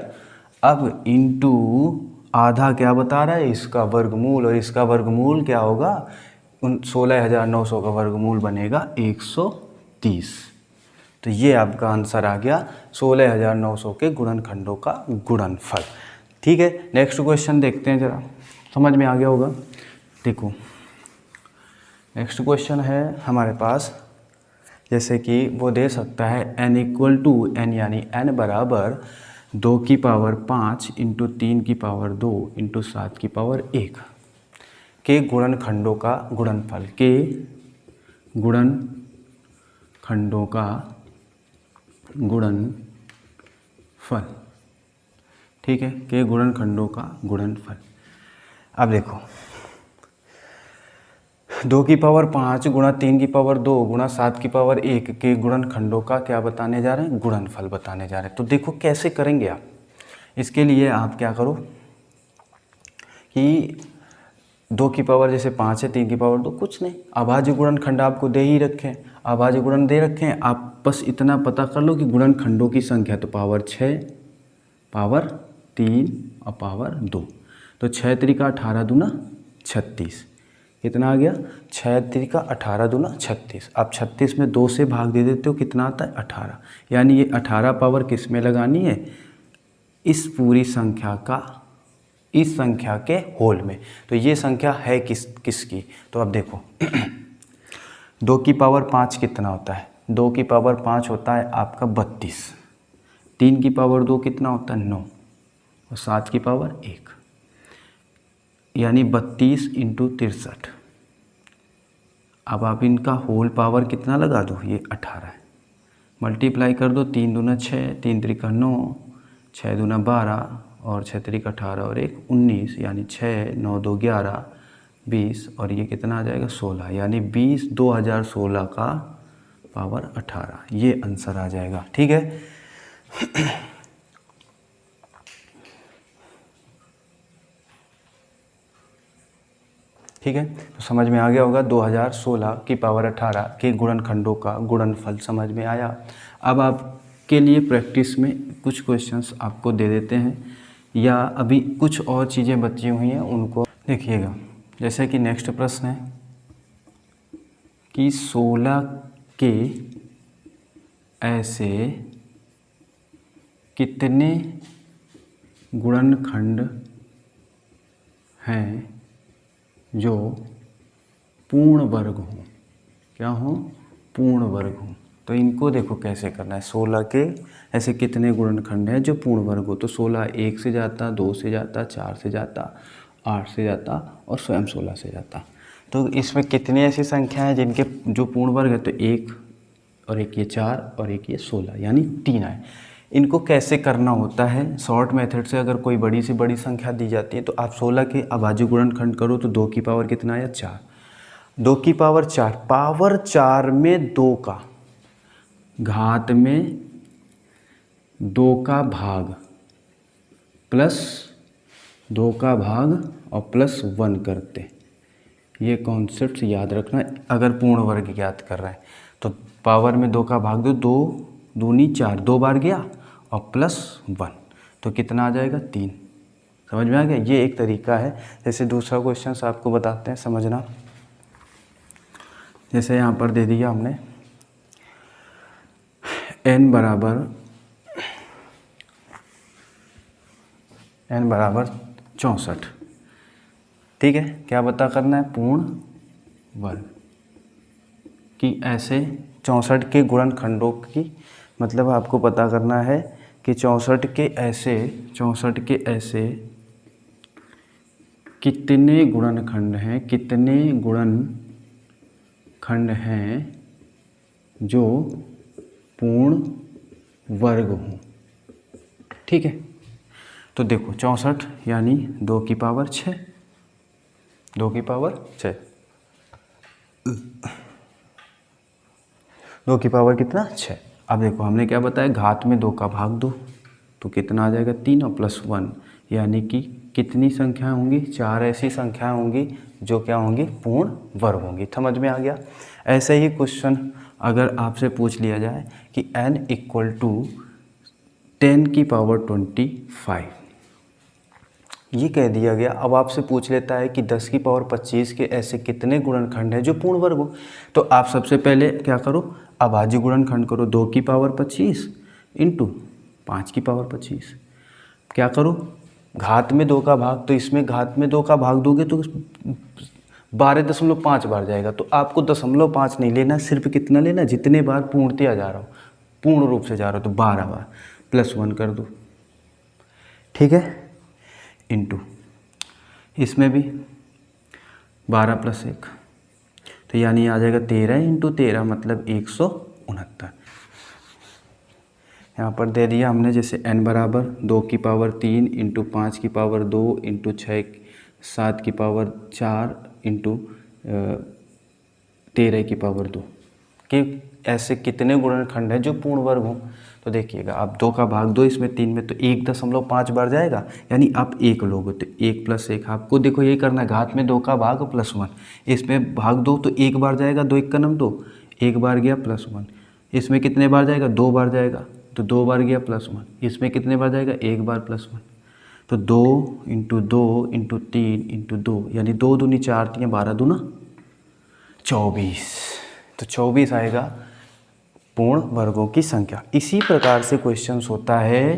अब इंटू आधा क्या बता रहा है इसका वर्गमूल, और इसका वर्गमूल क्या होगा 16,900 का वर्गमूल बनेगा 130। तो ये आपका आंसर आ गया 16,900 के गुणनखंडों का गुणनफल। ठीक है, नेक्स्ट क्वेश्चन देखते हैं जरा, समझ में आ गया होगा। देखो नेक्स्ट क्वेश्चन है हमारे पास, जैसे कि वो दे सकता है n इक्वल टू n यानी n बराबर 2 की पावर 5 इंटू 3 की पावर 2 इंटू 7 की पावर 1 के गुणनखंडों का गुणनफल, के गुणनखंडों का गुणनफल। ठीक है, के गुणनखंडों का गुणनफल। अब देखो 2 की पावर 5 गुणा 3 की पावर 2 गुणा 7 की पावर 1 के गुणनखंडों का क्या बताने जा रहे हैं, गुणनफल बताने जा रहे हैं। तो देखो कैसे करेंगे आप, इसके लिए आप क्या करो कि 2 की पावर जैसे 5 है, 3 की पावर 2, कुछ नहीं, अभाज्य गुणनखंड आपको दे ही रखे हैं, अभाज्य गुणन दे रखे हैं, आप बस इतना पता कर लो कि गुणनखंडों की संख्या तो पावर 6, पावर 3 और पावर 2, तो 6 त्रिका 18 दूना 36, कितना आ गया 6 त्रिका 18 दूना 36। आप 36 में 2 से भाग दे देते हो, कितना आता है 18, यानी ये 18 पावर किस में लगानी है, इस पूरी संख्या का, इस संख्या के होल में। तो ये संख्या है किसकी, तो अब देखो 2 की पावर 5 कितना होता है, 2 की पावर 5 होता है आपका 32, 3 की पावर 2 कितना होता है 9 और 7 की पावर 1, यानी 32 इंटू 63। अब आप इनका होल पावर कितना लगा दो, ये 18 है, मल्टीप्लाई कर दो, 3 दूना 6, 3 त्रिका 9, 6 दूना 12 और 6 त्रिका 18 और 1 19, यानी 6 9 2 11 20 और ये कितना आ जाएगा 16, यानी 20 2016 का पावर 18, ये आंसर आ जाएगा। ठीक है, ठीक है, तो समझ में आ गया होगा 2016 की पावर 18 के गुणनखंडों का गुणनफल समझ में आया। अब आप के लिए प्रैक्टिस में कुछ क्वेश्चंस आपको दे देते हैं, या अभी कुछ और चीज़ें बची हुई हैं उनको देखिएगा। जैसे कि नेक्स्ट प्रश्न है कि 16 के ऐसे कितने गुणनखंड हैं जो पूर्ण वर्ग हों। क्या हो? पूर्ण वर्ग हों। तो इनको देखो कैसे करना है। 16 के ऐसे कितने गुणनखंड हैं जो पूर्ण वर्ग हो। तो 16 1 से जाता, 2 से जाता, 4 से जाता, 8 से जाता और स्वयं 16 से जाता। तो इसमें कितनी ऐसी संख्या हैं जिनके जो पूर्ण वर्ग है? तो 1 और एक ये 4 और एक ये 16, यानी 3 आए। इनको कैसे करना होता है? शॉर्ट मेथड से अगर कोई बड़ी से बड़ी संख्या दी जाती है तो आप 16 के अभाज्य गुणनखंड करो तो 2 की पावर कितना आया? 4। 2 की पावर 4, पावर 4 में 2 का घात में 2 का भाग प्लस 2 का भाग और प्लस 1 करते। ये कॉन्सेप्ट याद रखना अगर पूर्ण वर्ग ज्ञात कर रहे हैं। तो पावर में 2 का भाग दो, 2 दूनी 4, 2 बार गया और प्लस 1, तो कितना आ जाएगा? 3। समझ में आ गया? ये एक तरीका है। जैसे दूसरा क्वेश्चन आपको बताते हैं, समझना। जैसे यहाँ पर दे दिया हमने n बराबर 64। ठीक है, क्या पता करना है? पूर्ण वर्ग कि ऐसे 64 के गुणनखंडों की, मतलब आपको पता करना है कि 64 के ऐसे कितने गुणनखंड हैं जो पूर्ण वर्ग हों। ठीक है, तो देखो 64 यानी 2 की पावर 6, 2 की पावर 6, 2 की पावर कितना? 6। अब देखो हमने क्या बताया? घात में 2 का भाग दो तो कितना आ जाएगा? 3 और प्लस 1, यानी कि कितनी संख्याएं होंगी? 4 ऐसी संख्याएं होंगी जो क्या होंगी? पूर्ण वर्ग होंगी। समझ में आ गया? ऐसे ही क्वेश्चन अगर आपसे पूछ लिया जाए कि n = 10 की पावर 25, ये कह दिया गया। अब आपसे पूछ लेता है कि 10 की पावर 25 के ऐसे कितने गुणनखंड हैं जो पूर्ण वर्ग हो। तो आप सबसे पहले क्या करो? अभाज्य गुणनखंड करो। 2 की पावर 25 इंटू 5 की पावर 25। क्या करो? घात में 2 का भाग, तो इसमें घात में 2 का भाग दोगे तो 12.5 बार जाएगा। तो आपको 0.5 नहीं लेना, सिर्फ कितना लेना? जितने बार पूर्णतया जा रहा हो, पूर्ण रूप से जा रहा हो, तो 12 बार प्लस 1 कर दो। ठीक है, इंटू इसमें भी 12 प्लस 1, तो यानी आ जाएगा 13 इंटू 13 मतलब 169। यहाँ पर दे दिया हमने जैसे n बराबर 2 की पावर 3 इंटू 5 की पावर 2 इंटू 7 की पावर 4 इंटू 13 की पावर 2 कि ऐसे कितने गुणनखंड हैं जो पूर्ण वर्ग हों। तो देखिएगा, आप 2 का भाग दो इसमें 3 में, तो 1.5 बार जाएगा, यानी आप 1 लोगे तो 1 प्लस 1। आपको देखो यही करना है, घात में 2 का भाग प्लस 1, इसमें भाग दो तो 1 बार जाएगा, 2 1 का नम 2, 1 बार गया प्लस 1। इसमें कितने बार जाएगा? 2 बार जाएगा, तो 2 बार गया प्लस 1। इसमें कितने बार जाएगा? 1 बार प्लस 1। तो 2 इंटू 2 इंटू 3 इंटू 2, यानी 2 दूनी 4 3 12 दूना 24। तो 24 आएगा पूर्ण वर्गों की संख्या। इसी प्रकार से क्वेश्चंस होता है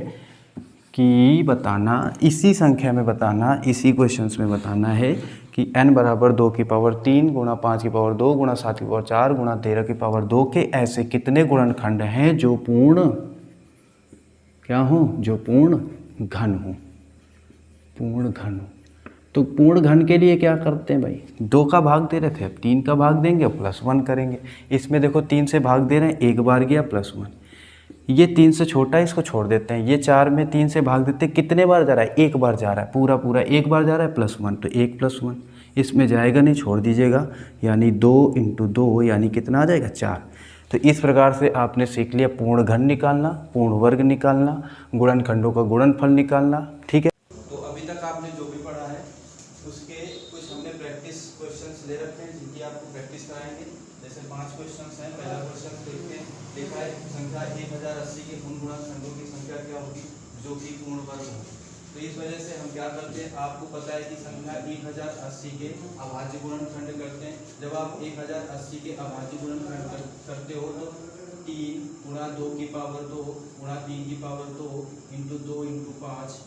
कि बताना, इसी संख्या में बताना, इसी क्वेश्चंस में बताना है कि n बराबर 2 की पावर 3 गुणा 5 की पावर 2 गुणा 7 की पावर 4 गुणा 13 की पावर 2 के ऐसे कितने गुणनखंड हैं जो पूर्ण क्या हो? जो पूर्ण घन हो। पूर्ण घन हो। तो पूर्ण घन के लिए क्या करते हैं भाई? 2 का भाग दे रहे थे, अब 3 का भाग देंगे प्लस 1 करेंगे। इसमें देखो 3 से भाग दे रहे हैं, 1 बार गया प्लस 1। ये 3 से छोटा है, इसको छोड़ देते हैं। ये 4 में 3 से भाग देते हैं, कितने बार जा रहा है? 1 बार जा रहा है, पूरा 1 बार जा रहा है प्लस 1, तो 1 प्लस 1 इसमें जाएगा नहीं, छोड़ दीजिएगा, यानी 2 इंटू 2 यानी कितना आ जाएगा? 4। तो इस प्रकार से आपने सीख लिया पूर्ण घन निकालना, पूर्ण वर्ग निकालना, गुणनखंडों का गुणनफल निकालना। ठीक है, तो अभी तक आपने जो भी पढ़ा है उसके कुछ हमने प्रैक्टिस क्वेश्चंस ले रखे हैं जिनकी आपको प्रैक्टिस कराएंगे। जैसे 5 क्वेश्चन हैं। पहला क्वेश्चन देखते हैं। देखा है संख्या 1080 के उन गुणनखंडों की संख्या क्या होगी जो कि पूर्ण वर्ग हो। तो इस वजह से हम क्या करते हैं, आपको पता है कि संख्या 1080 के अभाज्य गुणनखंड करते हैं। जब आप 1080 के अभाज्य गुणनखंड करते हो तो 3 गुणा 2 की पावर 2 गुणा 3 की पावर 2 इंटू 2 इंटू 5।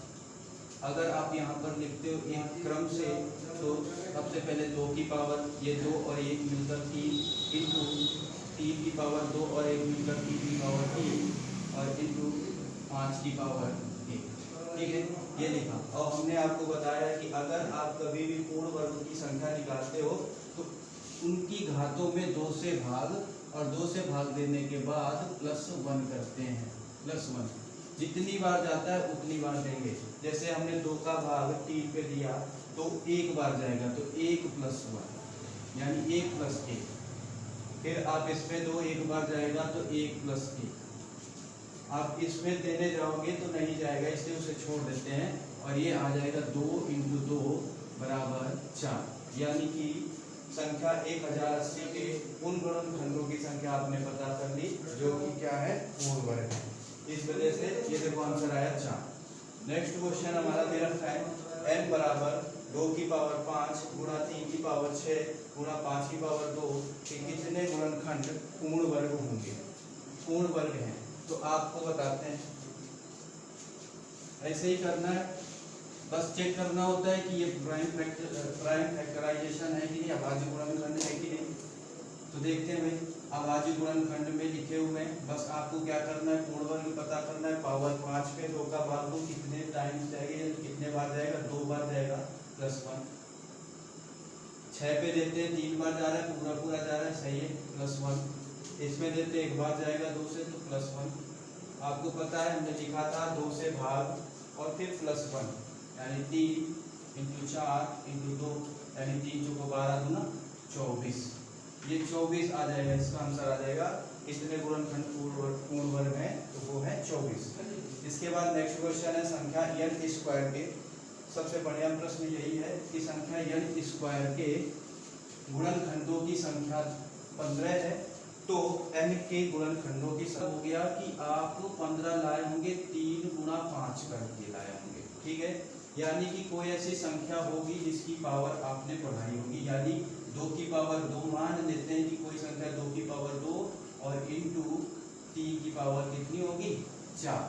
अगर आप यहाँ पर लिखते हो यहाँ क्रम से, तो सबसे पहले 2 की पावर ये 2 और 1 मिलकर 3 इंटू 3 की पावर 2 और 1 मिलकर 3 की पावर 3 और इंटू 5 की पावर 1। ठीक है, ये लिखा। और हमने आपको बताया है कि अगर आप कभी भी पूर्ण वर्ग की संख्या निकालते हो तो उनकी घातों में 2 से भाग और 2 से भाग देने के बाद +1 करते हैं। +1 जितनी बार जाता है उतनी बार देंगे। जैसे हमने 2 का भाग 3 पे दिया तो 1 बार जाएगा, तो 1 + 1 यानी 1 + 1। फिर आप इसमें 2 एक बार जाएगा तो 1 + 1। आप इसमें देने जाओगे तो नहीं जाएगा, इसलिए उसे छोड़ देते हैं और ये आ जाएगा 2 × 2 = 4। यानी कि संख्या 1080 के उन गुणनखंडों की संख्या आपने पता कर ली जो कि क्या है, पूर्ण वर्ग है। इस वजह से ये देखो आंसर आया 4। नेक्स्ट क्वेश्चन हमारा दे रखा है n = 2 की पावर 5 गुणा 3 की पावर 6 गुणा 5 की पावर 2 के कितने गुणनखंड पूर्ण वर्ग होंगे। पूर्ण वर्ग हैं तो आपको बताते हैं, ऐसे ही करना है। बस चेक करना होता है कि ये प्राइम फैक्टराइजेशन है कि नहीं, अभाज्य गुणनखंड है कि नहीं। तो देखते हैं भाई, अभाज्य गुणनखंड में लिखे हुए हैं। बस आपको क्या करना है, पूर्ण वर्ग पता करना है। पावर 5 पे 2 का भाग 2 कितने टाइम्स जाएगा, कितने बार जाएगा, 2 बार जाएगा, +1। 6 पे देते हैं 3 बार जा रहा है, पूरा पूरा जा रहा है, सही है, +1। इसमें देते 1 बार जाएगा 2 से, तो +1। आपको पता है हमने लिखा था 2 से भाग और फिर +1 यानी 3 × 4 × 2 यानी 3 × 12 × 24। ये 24 आ जाएगा, इसका आंसर आ जाएगा। कितने गुणनखंड पूर्ण वर्ग है, तो वो है 24। इसके बाद नेक्स्ट क्वेश्चन है संख्या n² के। सबसे बढ़िया प्रश्न यही है कि संख्या n² के गुणनखंडों की संख्या 15 है, तो n के गुणनखंडों की संख्या हो गया कि आप 15 लाए होंगे, 3 × 5 करके लाए होंगे। ठीक है, यानी कि कोई ऐसी संख्या होगी जिसकी पावर आपने बढ़ाई होगी, यानी 2 की पावर 2 मान लेते हैं कि कोई संख्या 2 की पावर 2 और इंटू 3 की पावर कितनी होगी, 4।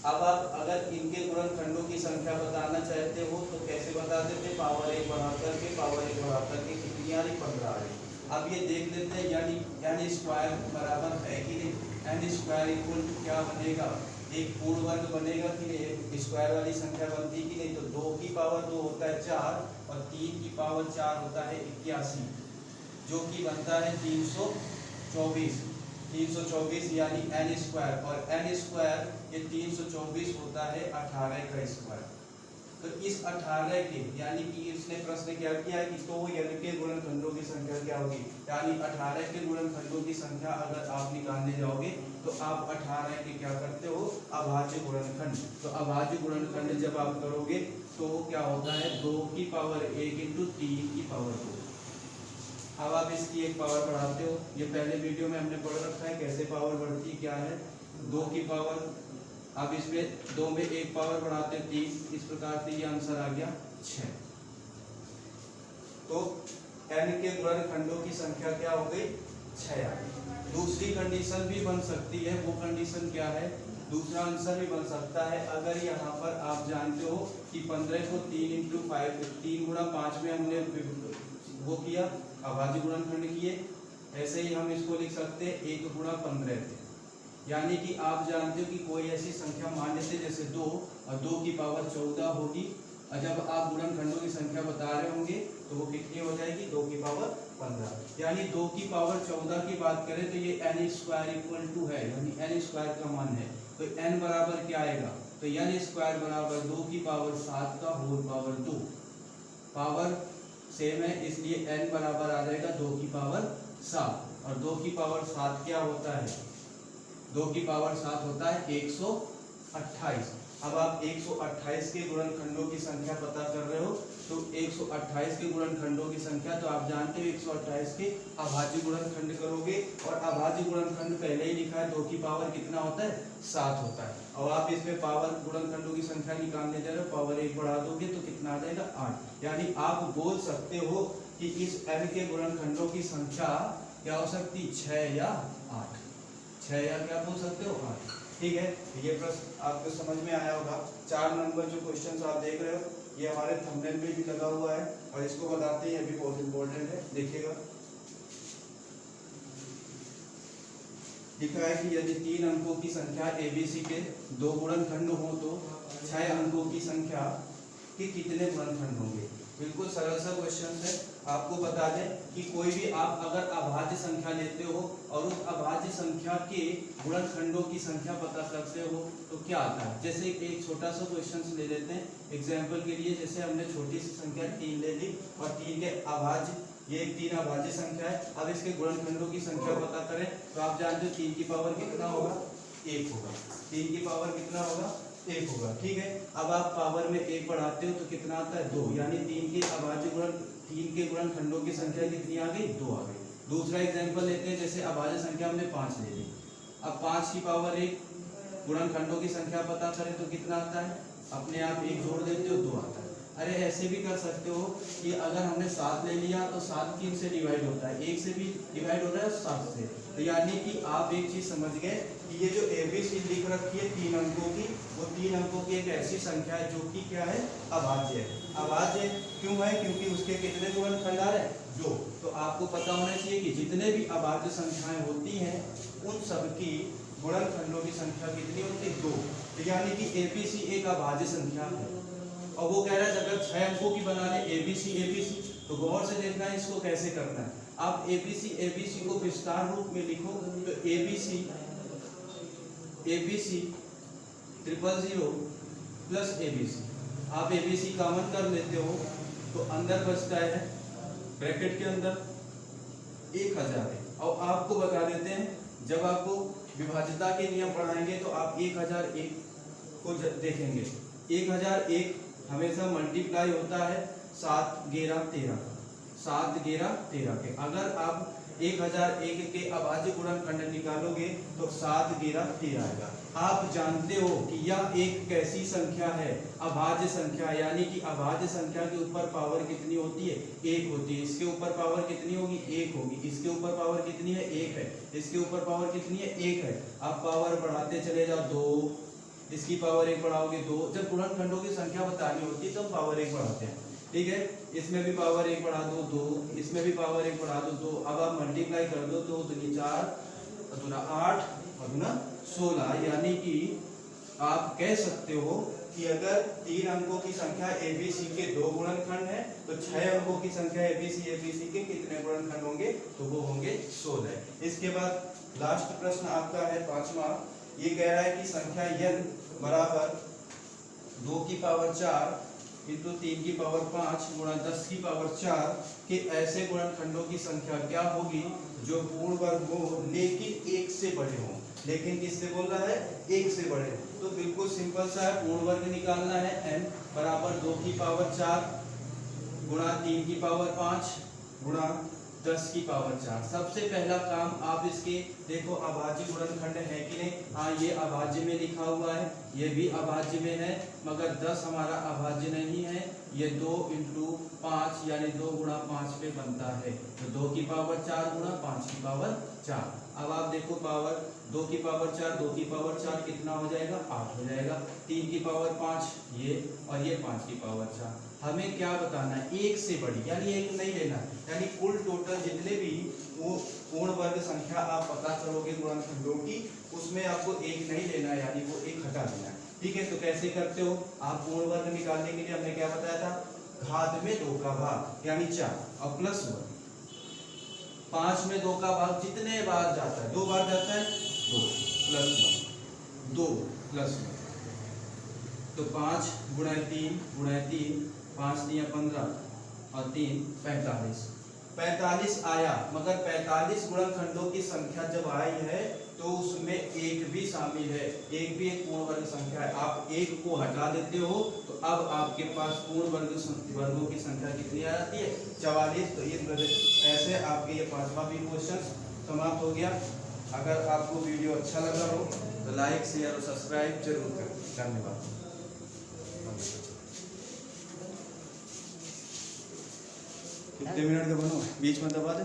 अब आप अगर इनके गुणनखंडों की संख्या बताना चाहते हो तो कैसे बताते थे, पावर 1 बढ़ाकर के, पावर 1 बढ़ाकर के कितनी आ रही, 15 आ रही। अब ये देख लेते हैं, यानी n² बराबर है कि नहीं। n² क्या बनेगा, एक पूर्ण वर्ग बनेगा कि नहीं, एक स्क्वायर वाली संख्या बनती कि नहीं। तो 2 की पावर 2 होता है 4 और 3 की पावर 4 होता है 81, जो कि बनता है 324। 324 यानी n² और n² ये 324 होता है 18 का स्क्वायर। तो इस 18 के यानी कि इसने प्रश्न क्या किया है कि तो n के गुणनखंडों की संख्या क्या होगी, यानी 18 के गुणनखंडों की संख्या अगर आप निकालने जाओगे तो आप 18 के क्या करते हो, अभाज्य गुणनखंड। तो अभाज्य गुणनखंड जब आप करोगे तो क्या होता है, 2 की पावर 1 × 3 की पावर 2। अब आप इसकी एक पावर बढ़ाते हो, ये पहले वीडियो में हमने पढ़ रखा है कैसे पावर बढ़ती क्या है, 2 की पावर, अब इसमें 2 में 1 पावर बढ़ाते हैं 3, इस प्रकार से ये आंसर आ गया 6। तो n के गुणनखंडों की संख्या क्या हो गई, 6 आ गई। दूसरी कंडीशन भी बन सकती है, वो कंडीशन क्या है, दूसरा आंसर भी बन सकता है। अगर यहाँ पर आप जानते हो कि 15 को 3 × 5 3 × 5 में हमने वो किया, अभाज्य गुणनखंड किए, ऐसे ही हम इसको लिख सकते हैं 1 × 15 थे। यानी कि आप जानते हो कि कोई ऐसी संख्या मान लेते जैसे 2 और 2 की पावर 14 होगी, और जब आप गुणनखंडों की संख्या बता रहे होंगे तो वो कितनी हो जाएगी, 2 की पावर 15। यानी 2 की पावर 14 की बात करें तो ये n² = है, यानी n² का मान है, तो n बराबर क्या आएगा, तो n² बराबर 2 की पावर 7 का होल पावर 2। पावर सेम है इसलिए n बराबर आ जाएगा 2 की पावर 7, और 2 की पावर 7 क्या होता है, 2 की पावर 7 होता है 128। अब आप 128 के गुणनखंडों की संख्या पता कर रहे हो, तो 128 के गुणनखंडों की संख्या, तो आप जानते हो 128 के अभाज्य गुणनखंड करोगे, और अभाज्य गुणनखंड पहले ही लिखा है, 2 की पावर कितना होता है, 7 होता है। और आप इसमें पावर गुणनखंडों की संख्या निकालने जा रहे हो, पावर 1 बढ़ा दोगे तो कितना आ जाएगा, 8। यानी आप बोल सकते हो कि इस n के गुणनखंडों की संख्या क्या हो सकती, 6 या 8, 6 या क्या बोल सकते हो, 8। ठीक है, ये प्रश्न आपको समझ में आया होगा। 4 नंबर जो क्वेश्चंस आप देख रहे हो, ये हमारे थंबनेल में भी लगा हुआ है, और इसको बताते हैं, ये भी बहुत इंपॉर्टेंट है, देखिएगा। लिखा है कि यदि 3 अंकों की संख्या ABC के 2 गुणनखंड हो तो 6 अंकों की संख्या के कितने गुणनखंड होंगे। बिल्कुल सरल सा क्वेश्चन है। आपको बता दें कि कोई भी आप अगर अभाज्य संख्या लेते हो और उस अभाज्य संख्या के गुणनखंडों की संख्या पता करते हो तो क्या आता है। जैसे एक छोटा सा क्वेश्चन ले लेते हैं एग्जाम्पल के लिए। जैसे हमने छोटी सी संख्या 3 ले ली और 3 के अभाज्य, ये एक 3 अभाज्य संख्या है। अब इसके गुणनखंडों की संख्या पता करें तो आप जानते हो 3 की पावर कितना होगा, 1 होगा। 3 की पावर कितना होगा, 1 होगा। ठीक है, अब आप पावर में 1 बढ़ाते हो तो कितना आता है, 2। यानी 3 के अभाज्य गुणन, 3 के गुणनखंडों की संख्या कितनी आ गई, 2 आ गई। दूसरा एग्जांपल लेते हैं, जैसे अभाज्य संख्या हमने 5 ले ली। अब 5 की पावर 1 गुणनखंडों की संख्या पता करें तो कितना आता है, अपने आप 1 जोड़ देते हो, 2 आता है। अरे ऐसे भी कर सकते हो कि अगर हमने 7 ले लिया तो 7 3 से डिवाइड होता है, 1 से भी डिवाइड हो रहा है 7 से। तो यानी कि आप एक चीज समझ गए कि ये जो ABC लिख रखी है 3 अंकों की, वो 3 अंकों की एक ऐसी संख्या है जो कि क्या है, अभाज्य है। अभाज्य क्यों है, क्योंकि उसके कितने गुणनखंड आ रहे हैं, 2। तो आपको पता होना चाहिए कि जितने भी अभाज्य संख्याएं होती हैं उन सबकी गुणनखंडों की संख्या कितनी होती है, 2। तो यानी कि ABC एक अभाज्य संख्या है। और वो कह रहा है अगर 6 अंकों की बना ले ABC, तो गौर से देखना है इसको कैसे करना है। आप ABC को विस्तार रूप में लिखो तो ABC 000 प्लस ABC। आप ABC कॉमन कर लेते हो तो अंदर बचता है ब्रैकेट के अंदर 1000 है। और आपको बता देते हैं, जब आपको विभाज्यता के नियम पढ़ाएंगे तो आप 1001 को देखेंगे। 1001 हमेशा मल्टीप्लाई होता है 7 11 13 7 11 13 के। अगर आप 1001 के अभाज्य गुणनखंड निकालोगे तो 7 11 13 आएगा। आप जानते हो कि यह एक कैसी संख्या है, अभाज्य संख्या। यानी कि अभाज्य संख्या के ऊपर पावर कितनी होती है, 1 होती है। इसके ऊपर पावर कितनी होगी, 1 होगी। इसके ऊपर पावर कितनी है, 1 है। इसके ऊपर पावर कितनी है, 1 है। आप पावर बढ़ाते चले जाओ, 2। इसकी पावर 1 बढ़ाओगे, 2। जब गुणनखंडों की संख्या बतानी होती है तो हम पावर 1 बढ़ाते हैं। ठीक है, इसमें भी पावर 1 बढ़ा दो, 2। इसमें भी पावर 1 बढ़ा दो, 2। अब आप मल्टीप्लाई कर दो, 2 दूनी 4 और दूना 8 और दूना 16। यानी कि आप कह सकते हो कि अगर 3 अंकों की संख्या ABC के 2 गुणनखंड है तो 6 अंकों की संख्या ABC के कितने गुणनखंड होंगे, तो वो होंगे 16। इसके बाद लास्ट प्रश्न आपका है 5वां। ये कह रहा है कि संख्या n बराबर 2 की पावर 4 इंटू 3 की पावर 5 गुणा 10 की पावर 4 के ऐसे गुणनखंडों की संख्या क्या होगी जो पूर्ण वर्ग हो लेकिन 1 से बड़े हों। लेकिन किससे बोल रहा है, 1 से बड़े। तो बिल्कुल सिंपल सा है, पूर्ण वर्ग निकालना है। n बराबर 2 की पावर 4 गुणा 3 की पावर 5 गुणा 10 की पावर 4। सबसे पहला काम आप इसके देखो अभाज्य गुणनखंड है कि नहीं। हाँ, ये अभाज्य में लिखा हुआ है, ये भी अभाज्य में है, मगर 10 हमारा अभाज्य नहीं है। ये 2 इंटू 5 यानी 2 गुणा 5 पे बनता है। तो 2 की पावर 4 गुणा 5 की पावर 4। अब आप देखो पावर 2 की पावर 4, 2 की पावर 4 कितना हो जाएगा, 8 हो जाएगा। 3 की पावर 5 ये, और ये 5 की पावर 4। हमें क्या बताना है, 1 से बड़ी, यानी 1 नहीं लेना। यानी कुल टोटल जितने भी वो पूर्ण वर्ग संख्या आप पता करोगे गुणनखंडों की, उसमें आपको 1 नहीं लेना, यानी वो 1 हटा देना है। ठीक है, तो कैसे करते हो आप, पूर्ण वर्ग निकालने के लिए हमने क्या बताया था, घात में 2 का भाग यानी 4 और प्लस 1। 5 में 2 का भाग जितने बार जाता है, 2 बार जाता है, 2 प्लस 1, 2 प्लस 1। तो 5 गुणा 3 गुणा 3, 5 3 15 और 3 45 आया। मगर 45 गुणनखंडों की संख्या जब आई है तो उसमें एक भी शामिल है, एक भी एक पूर्ण वर्ग संख्या है। आप एक को हटा देते हो तो अब आपके पास पूर्ण वर्गों की संख्या कितनी आ जाती है? 44। तो इस वजह ऐसे आपके ये 5वां भी क्वेश्चन समाप्त हो गया। अगर आपको वीडियो अच्छा लगा हो तो लाइक शेयर और सब्सक्राइब जरूर करें। धन्यवाद। कितने मिनट का बनो, बीच में दबा दे।